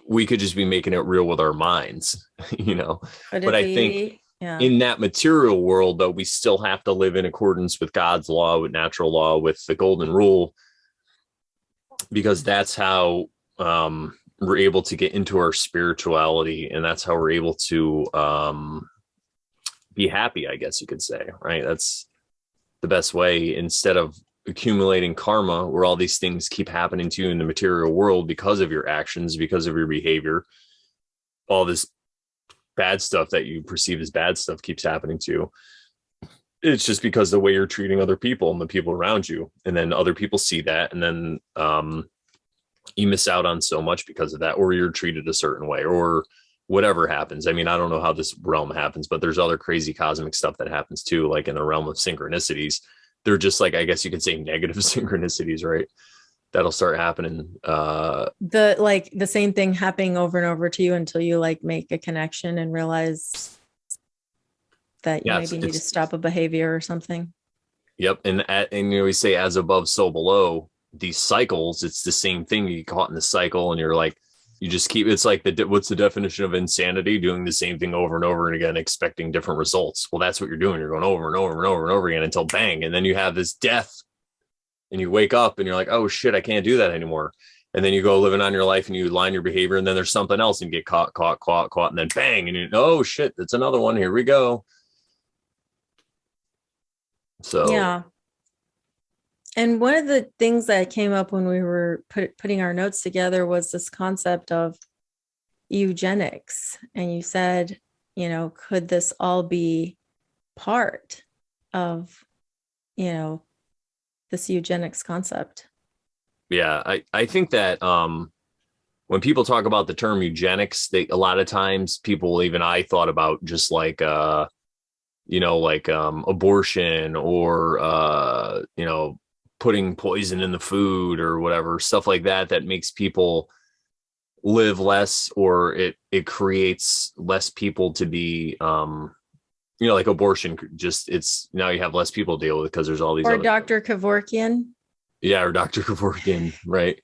we could just be making it real with our minds, you know, but I think in that material world, though, we still have to live in accordance with God's law, with natural law, with the golden rule, because that's how we're able to get into our spirituality, and that's how we're able to be happy, I guess you could say, right? That's the best way, instead of accumulating karma where all these things keep happening to you in the material world because of your actions, because of your behavior. All this bad stuff that you perceive as bad stuff keeps happening to you. It's just because the way you're treating other people and the people around you, and then other people see that, and then you miss out on so much because of that, or you're treated a certain way, or whatever happens. I mean, I don't know how this realm happens, but there's other crazy cosmic stuff that happens too, like in the realm of synchronicities. They're just like, I guess you could say, negative synchronicities, right? That'll start happening. The same thing happening over and over to you until you like make a connection and realize that you maybe need to stop a behavior or something. Yep. And you know, we say as above, so below. These cycles, it's the same thing. You get caught in the cycle, and you're like, you just keep, it's like what's the definition of insanity? Doing the same thing over and over and again, expecting different results. Well, that's what you're doing. You're going over and over and over and over again until bang. And then you have this death, and you wake up and you're like, oh shit, I can't do that anymore. And then you go living on your life and you line your behavior, and then there's something else and you get caught, and then bang. And you, oh shit, that's another one. Here we go. So yeah. And one of the things that came up when we were putting our notes together was this concept of eugenics. And you said, you know, could this all be part of, you know, this eugenics concept? yeah, I think that when people talk about the term eugenics, they a lot of times people, even I thought about just like you know, like abortion or you know, putting poison in the food or whatever, stuff like that, that makes people live less, or it creates less people to be you know, like abortion, just it's now you have less people to deal with because there's all these Or other Dr. Kevorkian. yeah, or Dr. Kevorkian, right?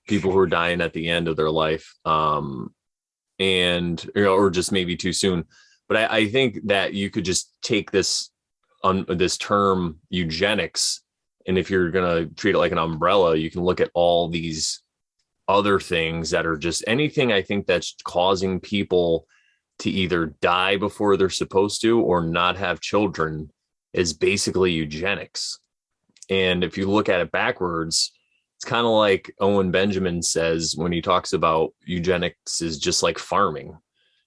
People who are dying at the end of their life. And you know, or just maybe too soon. But I think that you could just take this on this term eugenics, and if you're gonna treat it like an umbrella, you can look at all these other things that are just anything I think that's causing people to either die before they're supposed to or not have children is basically eugenics. And if you look at it backwards, it's kind of like Owen Benjamin says when he talks about eugenics is just like farming.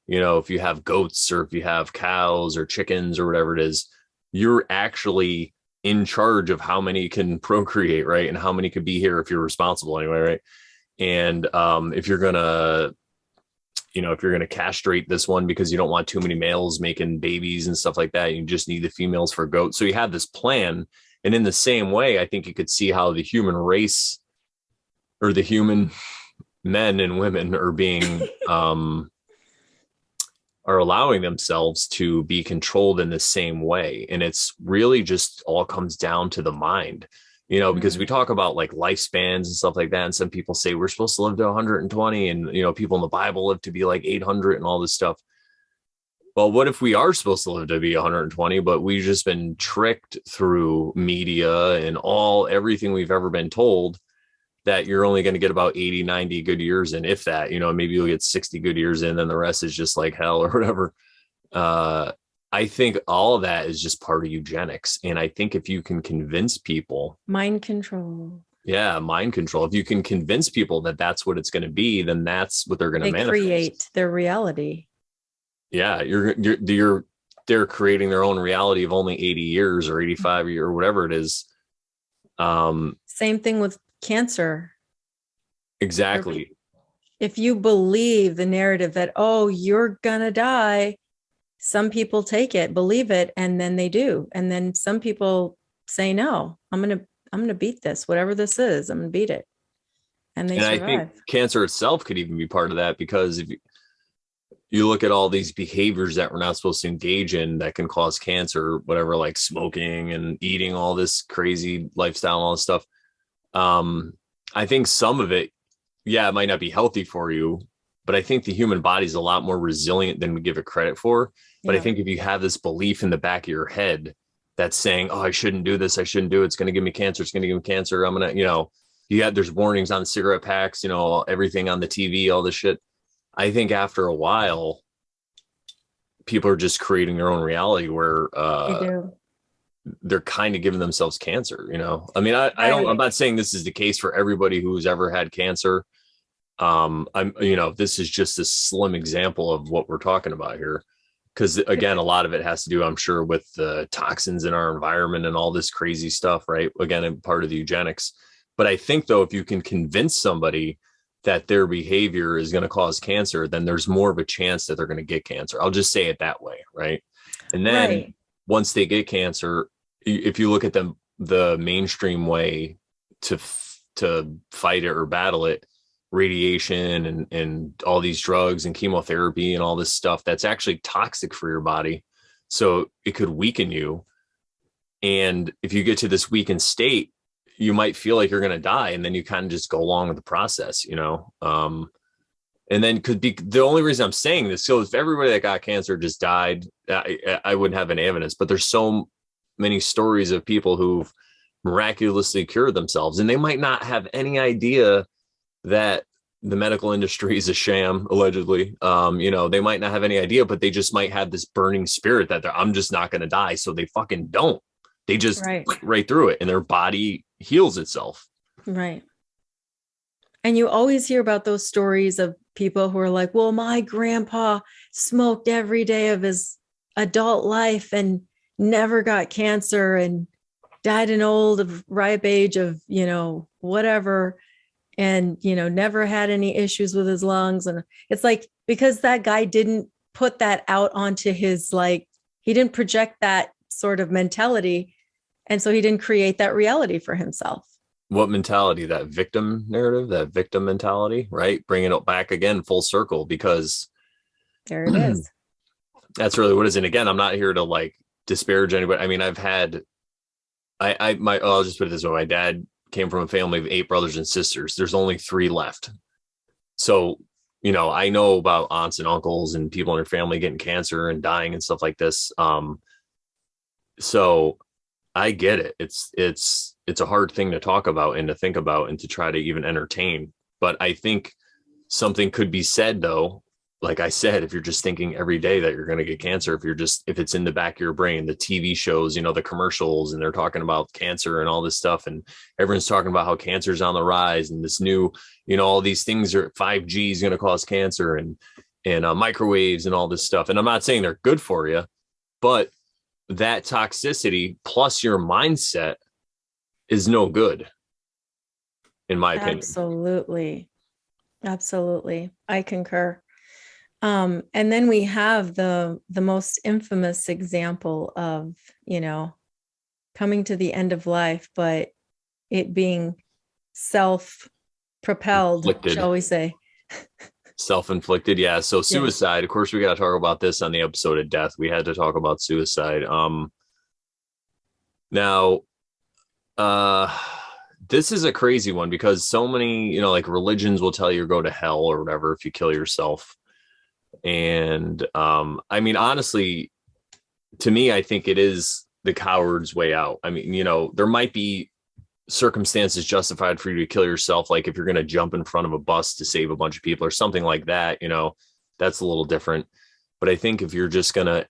You know, if you have goats or if you have cows or chickens or whatever it is, you're actually in charge of how many can procreate, right? And how many could be here if you're responsible anyway, right? And if you're gonna, you know, if you're gonna castrate this one because you don't want too many males making babies and stuff like that, you just need the females for goats. So you have this plan. And in the same way, I think you could see how the human race or the human men and women are being are allowing themselves to be controlled in the same way. And it's really just all comes down to the mind, you know, because we talk about like lifespans and stuff like that. And some people say we're supposed to live to 120, and, you know, people in the Bible live to be like 800 and all this stuff. Well, what if we are supposed to live to be 120, but we've just been tricked through media and everything we've ever been told that you're only going to get about 80, 90 good years in, if that, you know, maybe you'll get 60 good years in, then the rest is just like hell or whatever. I think all of that is just part of eugenics. And I think if you can convince people, mind control. Yeah, mind control. If you can convince people that that's what it's going to be, then that's what they're going to manifest. Create their reality. Yeah, they're creating their own reality of only 80 years or 85 years or whatever it is. Same thing with cancer. Exactly. If you believe the narrative that, oh, you're gonna die, some people take it, believe it, and then they do. And then some people say, no, I'm gonna beat this, whatever this is, I'm gonna beat it. And they survive. I think cancer itself could even be part of that, because if you look at all these behaviors that we're not supposed to engage in that can cause cancer, whatever, like smoking and eating, all this crazy lifestyle and all this stuff. I think some of it, yeah, it might not be healthy for you, but I think the human body is a lot more resilient than we give it credit for. But I think if you have this belief in the back of your head that's saying, oh, I shouldn't do this, I shouldn't do it, it's going to give me cancer, it's going to give me cancer, I'm going to, you know, there's warnings on cigarette packs, you know, everything on the TV, all this shit. I think after a while, people are just creating their own reality where they're kind of giving themselves cancer, you know? I mean, I'm not saying this is the case for everybody who's ever had cancer. This is just a slim example of what we're talking about here. Because again, a lot of it has to do, I'm sure, with the toxins in our environment and all this crazy stuff, right? Again, part of the eugenics. But I think, though, if you can convince somebody that their behavior is going to cause cancer, then there's more of a chance that they're going to get cancer. I'll just say it that way, right? And then once they get cancer, if you look at the mainstream way to fight it or battle it, radiation and all these drugs and chemotherapy and all this stuff that's actually toxic for your body. So it could weaken you. And if you get to this weakened state, you might feel like you're going to die. And then you kind of just go along with the process, you know? And then could be the only reason I'm saying this. So if everybody that got cancer just died, I wouldn't have any evidence, but there's so many stories of people who've miraculously cured themselves, and they might not have any idea that the medical industry is a sham, allegedly. They might not have any idea, but they just might have this burning spirit that I'm just not going to die. So they fucking don't. They just right through it, and their body heals itself. Right. And you always hear about those stories of people who are like, well, my grandpa smoked every day of his adult life and never got cancer and died an old of ripe age of, whatever. And, never had any issues with his lungs. And it's like, because that guy didn't put that out onto his, he didn't project that sort of mentality. And so he didn't create that reality for himself. What mentality? That victim narrative, that victim mentality, right? Bringing it back again, full circle, because there it is. That's really what it is. And again, I'm not here to disparage anybody. I mean, I've had, I'll just put it this way. My dad came from a family of 8 brothers and sisters. There's only 3 left. So, I know about aunts and uncles and people in their family getting cancer and dying and stuff like this. So I get it. It's a hard thing to talk about and to think about and to try to even entertain. But I think something could be said, though. Like I said, if you're just thinking every day that you're going to get cancer, if it's in the back of your brain, the TV shows, the commercials, and they're talking about cancer and all this stuff, and everyone's talking about how cancer's on the rise, and this new, all these things are 5G is going to cause cancer, and microwaves and all this stuff. And I'm not saying they're good for you, but that toxicity plus your mindset is no good, in my opinion. Absolutely. I concur. And then we have the most infamous example of, coming to the end of life, but it being self-propelled, shall we say. Self-inflicted. Yeah. So suicide, of course, we got to talk about this on the episode of death. We had to talk about suicide. Now, this is a crazy one because so many, religions will tell you go to hell or whatever if you kill yourself. And I mean, honestly, to me, I think it is the coward's way out. I mean, there might be circumstances justified for you to kill yourself, like if you're going to jump in front of a bus to save a bunch of people or something like that, that's a little different. But I think if you're just gonna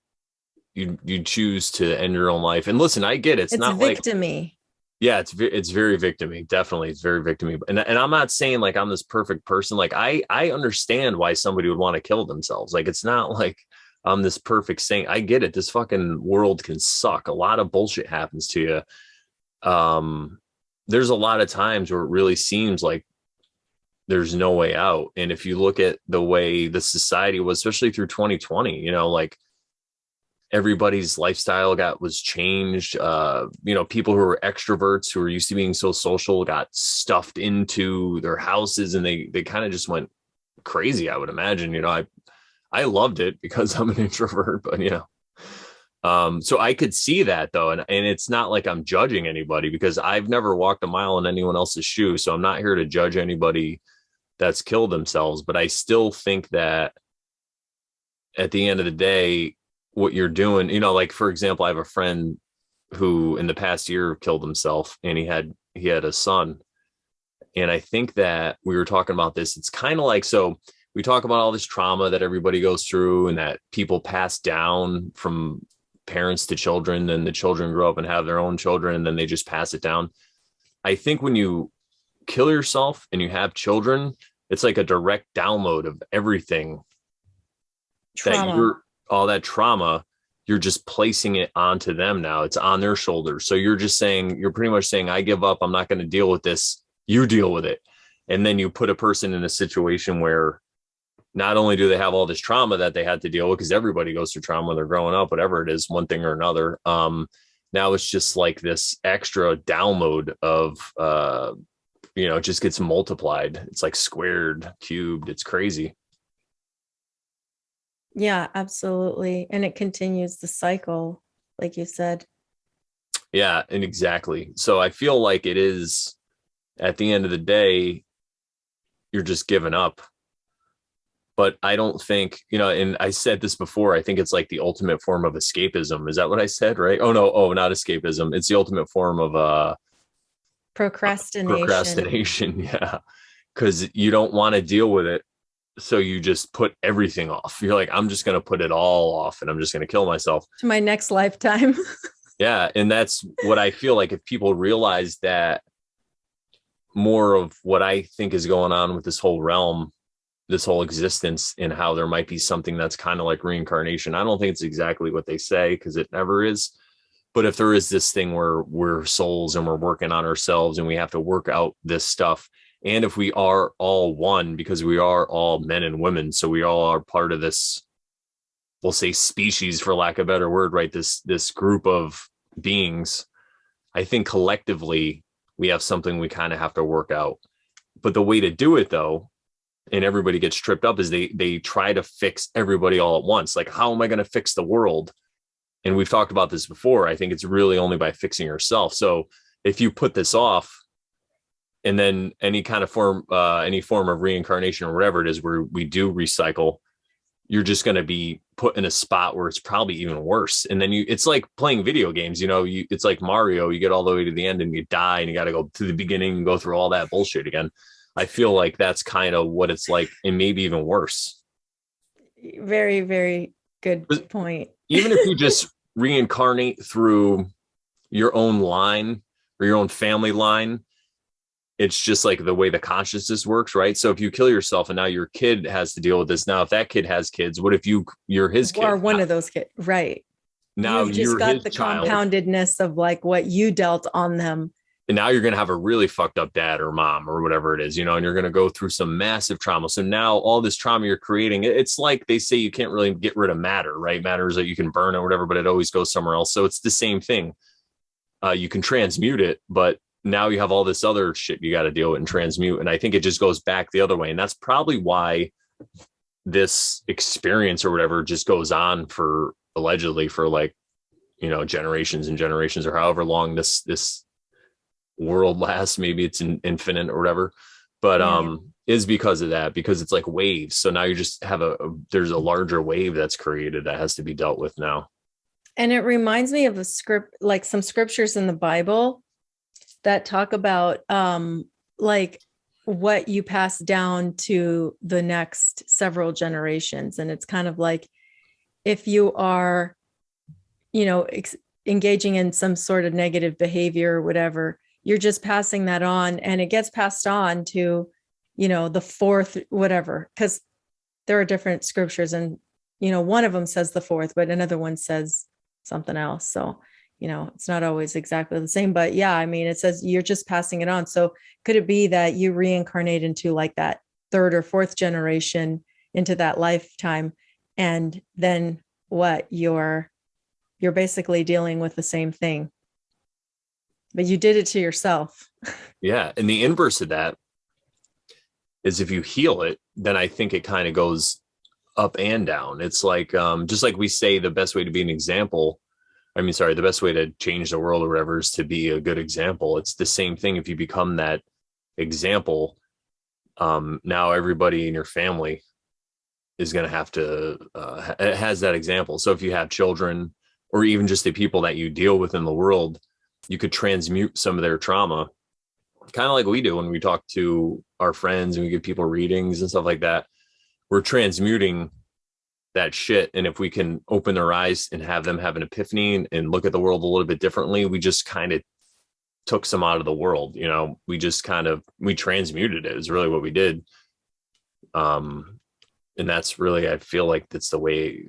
you choose to end your own life, and listen, I get it. It's not victim-y. Yeah, it's very victim-y. Definitely, it's very victim-y. And I'm not saying I'm this perfect person. I understand why somebody would want to kill themselves. It's not like I'm this perfect saint. I get it. This fucking world can suck. A lot of bullshit happens to you. There's a lot of times where it really seems like there's no way out. And if you look at the way the society was, especially through 2020, everybody's lifestyle was changed. People who were extroverts who were used to being so social got stuffed into their houses, and they kind of just went crazy, I would imagine. I loved it because I'm an introvert, but so I could see that though. And it's not like I'm judging anybody because I've never walked a mile in anyone else's shoes. So I'm not here to judge anybody that's killed themselves, but I still think that at the end of the day, what you're doing, for example, I have a friend who in the past year killed himself, and he had a son. And I think that we were talking about this. It's kind of so we talk about all this trauma that everybody goes through and that people pass down from parents to children, and the children grow up and have their own children, and then they just pass it down. I think when you kill yourself and you have children, it's like a direct download of everything. All that trauma, you're just placing it onto them now. It's on their shoulders. So you're pretty much saying, I give up. I'm not going to deal with this. You deal with it. And then you put a person in a situation where not only do they have all this trauma that they had to deal with, because everybody goes through trauma when they're growing up, whatever it is, one thing or another. Now it's just like this extra download of, it just gets multiplied. It's like squared, cubed. It's crazy. Yeah, absolutely. And it continues the cycle, like you said. Yeah, and exactly. So I feel like it is, at the end of the day, you're just giving up. But I don't think, and I said this before, I think it's like the ultimate form of escapism. Is that what I said, right? Oh, no. Oh, not escapism. It's the ultimate form of procrastination. Yeah. Because you don't want to deal with it. So you just put everything off. You're like, I'm just going to put it all off, and I'm just going to kill myself. To my next lifetime. Yeah. And that's what I feel like, if people realize that more of what I think is going on with this whole realm, this whole existence, and how there might be something that's kind of like reincarnation. I don't think it's exactly what they say, because it never is. But if there is this thing where we're souls and we're working on ourselves and we have to work out this stuff, and if we are all one, because we are all men and women, so we all are part of this, we'll say species for lack of a better word, right? This group of beings, I think collectively we have something we kind of have to work out. But the way to do it, though, and everybody gets tripped up, is they try to fix everybody all at once. Like, how am I going to fix the world? And we've talked about this before. I think it's really only by fixing yourself. So if you put this off, and then any kind of form of reincarnation or whatever it is, where we do recycle, you're just going to be put in a spot where it's probably even worse. And then it's like playing video games, it's like Mario, you get all the way to the end and you die and you got to go to the beginning and go through all that bullshit again. I feel like that's kind of what it's like, and maybe even worse. Very, very good point. Even if you just reincarnate through your own line or your own family line, it's just like the way the consciousness works, right? So if you kill yourself and now your kid has to deal with this, now if that kid has kids, what if you're his kid? Or one of those kids, right? Now you've just got the child. Compoundedness of like what you dealt on them. And now you're going to have a really fucked up dad or mom or whatever it is, and you're going to go through some massive trauma. So now all this trauma you're creating, it's like they say you can't really get rid of matter, right? Matter is that you can burn it or whatever, but it always goes somewhere else. So it's the same thing. You can transmute it, but now you have all this other shit you got to deal with and transmute. And I think it just goes back the other way. And that's probably why this experience or whatever just goes on for allegedly for like, generations and generations, or however long this world lasts. Maybe it's infinite or whatever, but is because of that, because it's like waves. So now you just have there's a larger wave that's created that has to be dealt with now. And it reminds me of a script, like some scriptures in the Bible that talk about like what you pass down to the next several generations. And it's kind of like, if you are, engaging in some sort of negative behavior or whatever, you're just passing that on, and it gets passed on to, the fourth, whatever, because there are different scriptures, and, one of them says the fourth, but another one says something else. So, it's not always exactly the same, but yeah, I mean, it says you're just passing it on. So could it be that you reincarnate into like that third or fourth generation into that lifetime? And then what? You're basically dealing with the same thing, but you did it to yourself. Yeah. And the inverse of that is, if you heal it, then I think it kind of goes up and down. It's like, just like we say, the best way to be an example, the best way to change the world or whatever is to be a good example. It's the same thing. If you become that example, now everybody in your family is going to have to, it has that example. So if you have children, or even just the people that you deal with in the world, you could transmute some of their trauma, kind of like we do when we talk to our friends and we give people readings and stuff like that. We're transmuting that shit. And if we can open their eyes and have them have an epiphany and look at the world a little bit differently, we just kind of took some out of the world. We transmuted it is really what we did. And that's really, I feel like that's the way,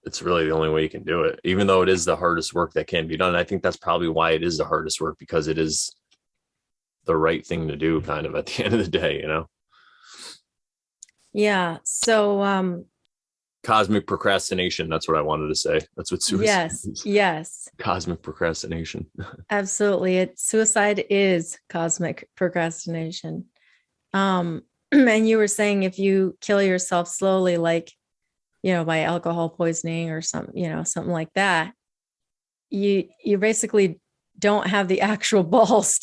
it's really the only way you can do it, even though it is the hardest work that can be done. I think that's probably why it is the hardest work, because it is the right thing to do kind of at the end of the day, Yeah. So, cosmic procrastination. That's what I wanted to say. That's what suicide is. Yes. Cosmic procrastination. Absolutely. Suicide is cosmic procrastination. And you were saying, if you kill yourself slowly, like, by alcohol poisoning or something like that, you basically don't have the actual balls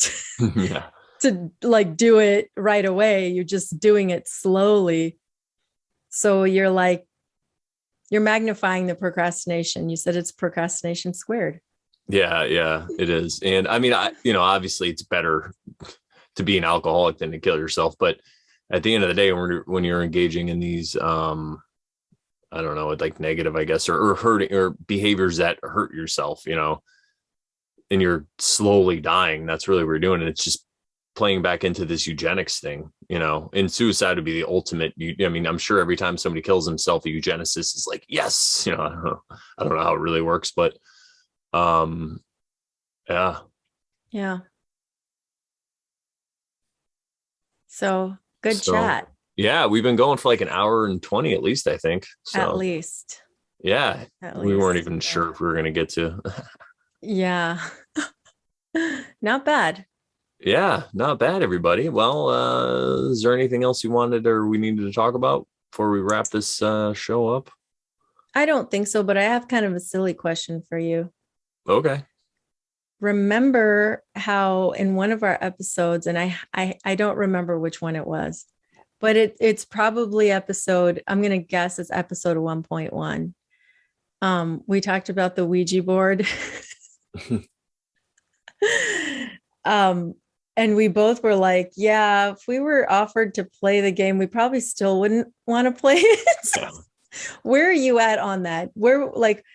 to like do it right away. You're just doing it slowly. So you're magnifying the procrastination. You said it's procrastination squared. Yeah, it is. And I mean, obviously it's better to be an alcoholic than to kill yourself. But at the end of the day, when you're engaging in these, I don't know, like negative, I guess, or hurting or behaviors that hurt yourself, and you're slowly dying. That's really what we're doing. And it's just playing back into this eugenics thing, and suicide would be the ultimate. I mean, I'm sure every time somebody kills himself, a eugenicist is like, yes, I don't know how it really works, but yeah. So good chat. Yeah, we've been going for like an hour and 20 at least, I think. So at least. Yeah. We weren't even sure if we were going to get to. Yeah. Not bad. Yeah, not bad, everybody. Well, is there anything else you wanted or we needed to talk about before we wrap this show up? I don't think so, but I have kind of a silly question for you. Okay. Remember how in one of our episodes, and I don't remember which one it was, but it's probably episode, I'm going to guess it's episode 1.1. We talked about the Ouija board. And we both were like, yeah, if we were offered to play the game, we probably still wouldn't want to play it. Yeah. Where are you at on that? Where, like,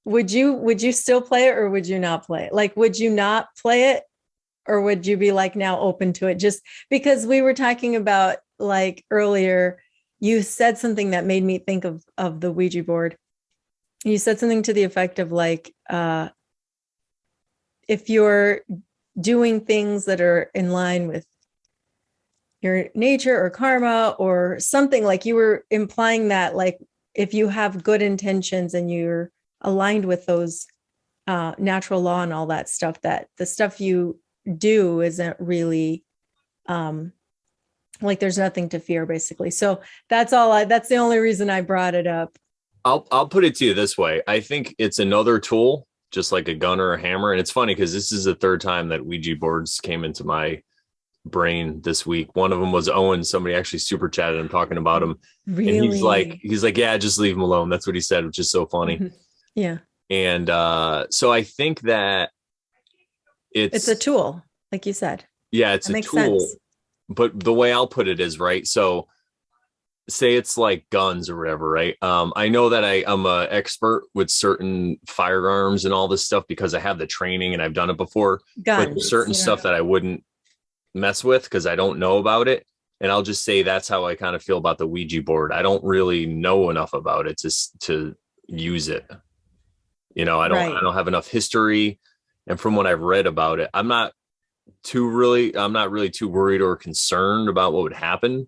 would you still play it or would you not play it? Like, would you not play it or would you be like now open to it? Just because we were talking about, like, earlier, you said something that made me think of the Ouija board. You said something to the effect of like, if you're doing things that are in line with your nature or karma or something, like you were implying that, like, if you have good intentions and you're aligned with those natural law and all that stuff, that the stuff you do isn't really like there's nothing to fear, basically. So that's the only reason I brought it up. I'll put it to you this way. I think it's another tool, just like a gun or a hammer. And it's funny because this is the third time that Ouija boards came into my brain this week. One of them was Owen. Somebody actually super chatted him talking about him. Really? And he's like, yeah, just leave him alone. That's what he said, which is so funny. Yeah. And so I think that it's a tool, like you said. Yeah, it's a tool. Sense. But the way I'll put it is, right, so say it's like guns or whatever, right? I know that I'm an expert with certain firearms and all this stuff because I have the training and I've done it before. Guns, but there's certain stuff that I wouldn't mess with because I don't know about it. And I'll just say that's how I kind of feel about the Ouija board. I don't really know enough about it to use it. I don't have enough history. And from what I've read about it, I'm not really too worried or concerned about what would happen.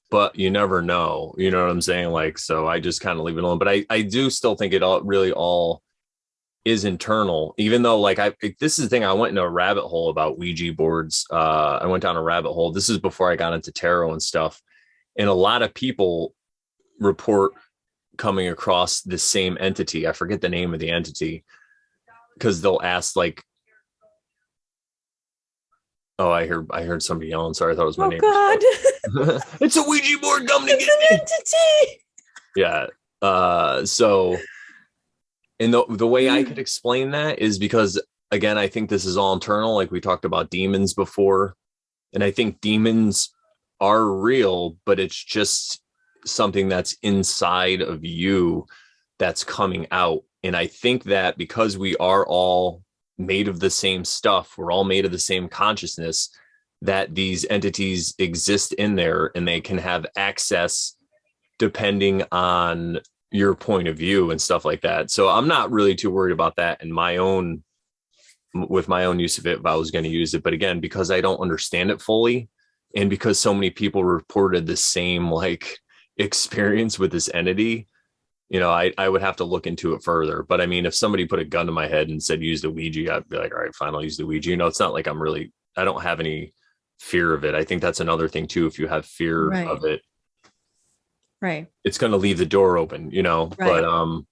But you never know, you know what I'm saying? Like, so I just kind of leave it alone. But I do still think it all is internal, even though, like, this is the thing. I went into a rabbit hole about Ouija boards. I went down a rabbit hole. This is before I got into tarot and stuff. And a lot of people report coming across the same entity. I forget the name of the entity because they'll ask, like, oh, I heard somebody yelling. Sorry, I thought it was my neighbor. God. It's a Ouija board coming to get me. Entity. Yeah. So, and the way I could explain that is because, again, I think this is all internal. Like we talked about demons before. And I think demons are real, but it's just something that's inside of you that's coming out. And I think that because we are all made of the same stuff, we're all made of the same consciousness, that these entities exist in there and they can have access depending on your point of view and stuff like that. So I'm not really too worried about that with my own use of it if I was going to use it. But again, because I don't understand it fully and because so many people reported the same like experience with this entity, I would have to look into it further. But I mean, if somebody put a gun to my head and said, use the Ouija, I'd be like, all right, fine, I'll use the Ouija. It's not like I don't have any fear of it. I think that's another thing too. If you have fear of it, right, it's going to leave the door open, right. But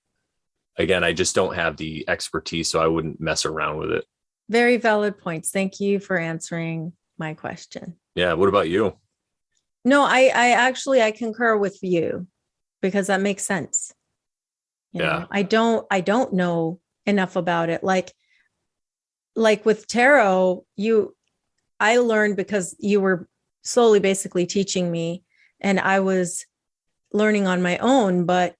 again, I just don't have the expertise, so I wouldn't mess around with it. Very valid points. Thank you for answering my question. Yeah. What about you? No, I concur with you because that makes sense. You know, I don't know enough about it. Like with tarot, I learned because you were slowly basically teaching me and I was learning on my own, but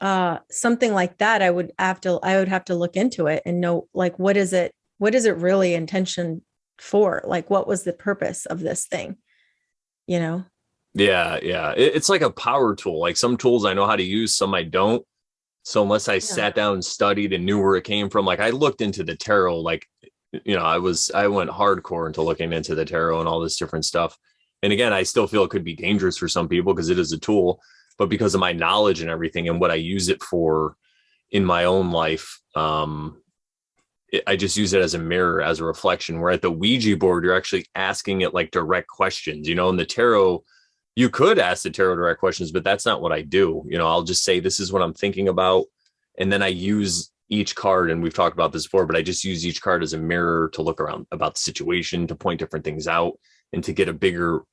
something like that, I would have to look into it and know, like, what is it really intention for? Like, what was the purpose of this thing? You know? Yeah. It's like a power tool. Like some tools I know how to use, some I don't. So unless I sat down and studied and knew where it came from, like I looked into the tarot, like, I went hardcore into looking into the tarot and all this different stuff. And again, I still feel it could be dangerous for some people because it is a tool, but because of my knowledge and everything and what I use it for in my own life, I just use it as a mirror, as a reflection, where at the Ouija board, you're actually asking it like direct questions, in the tarot, you could ask the tarot direct questions, but that's not what I do. I'll just say, this is what I'm thinking about. And then I use each card, and we've talked about this before, but I just use each card as a mirror to look around about the situation, to point different things out, and to get a bigger,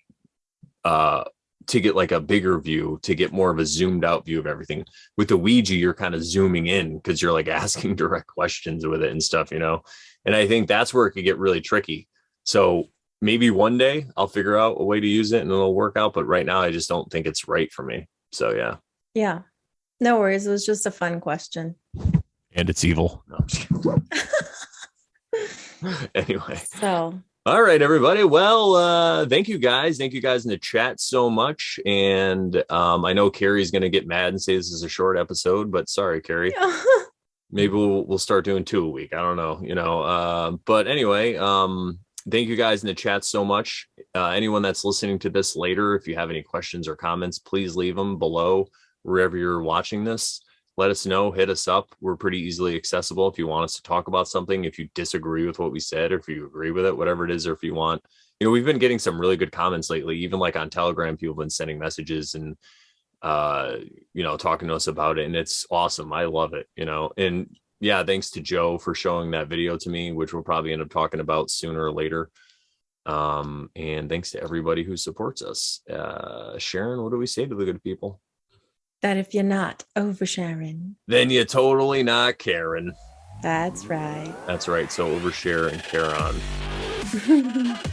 view, to get more of a zoomed out view of everything. With the Ouija, you're kind of zooming in because you're like asking direct questions with it and stuff, And I think that's where it could get really tricky. So maybe one day I'll figure out a way to use it and it'll work out. But right now, I just don't think it's right for me. So, yeah. Yeah. No worries. It was just a fun question. And it's evil. No, anyway. So. All right, everybody. Well, thank you guys. Thank you guys in the chat so much. And I know Carrie's going to get mad and say this is a short episode, but sorry, Carrie. Maybe we'll start doing 2 a week. I don't know, but anyway, thank you guys in the chat so much. Anyone that's listening to this later, if you have any questions or comments, please leave them below wherever you're watching this. Let us know, hit us up. We're pretty easily accessible if you want us to talk about something, if you disagree with what we said, or if you agree with it, whatever it is, or if you want, we've been getting some really good comments lately, even like on Telegram, people have been sending messages and, talking to us about it. And it's awesome. I love it, and yeah, thanks to Joe for showing that video to me, which we'll probably end up talking about sooner or later. And thanks to everybody who supports us. Sharon, what do we say to the good people? That if you're not oversharing, then you're totally not caring. That's right. That's right. So overshare and care on.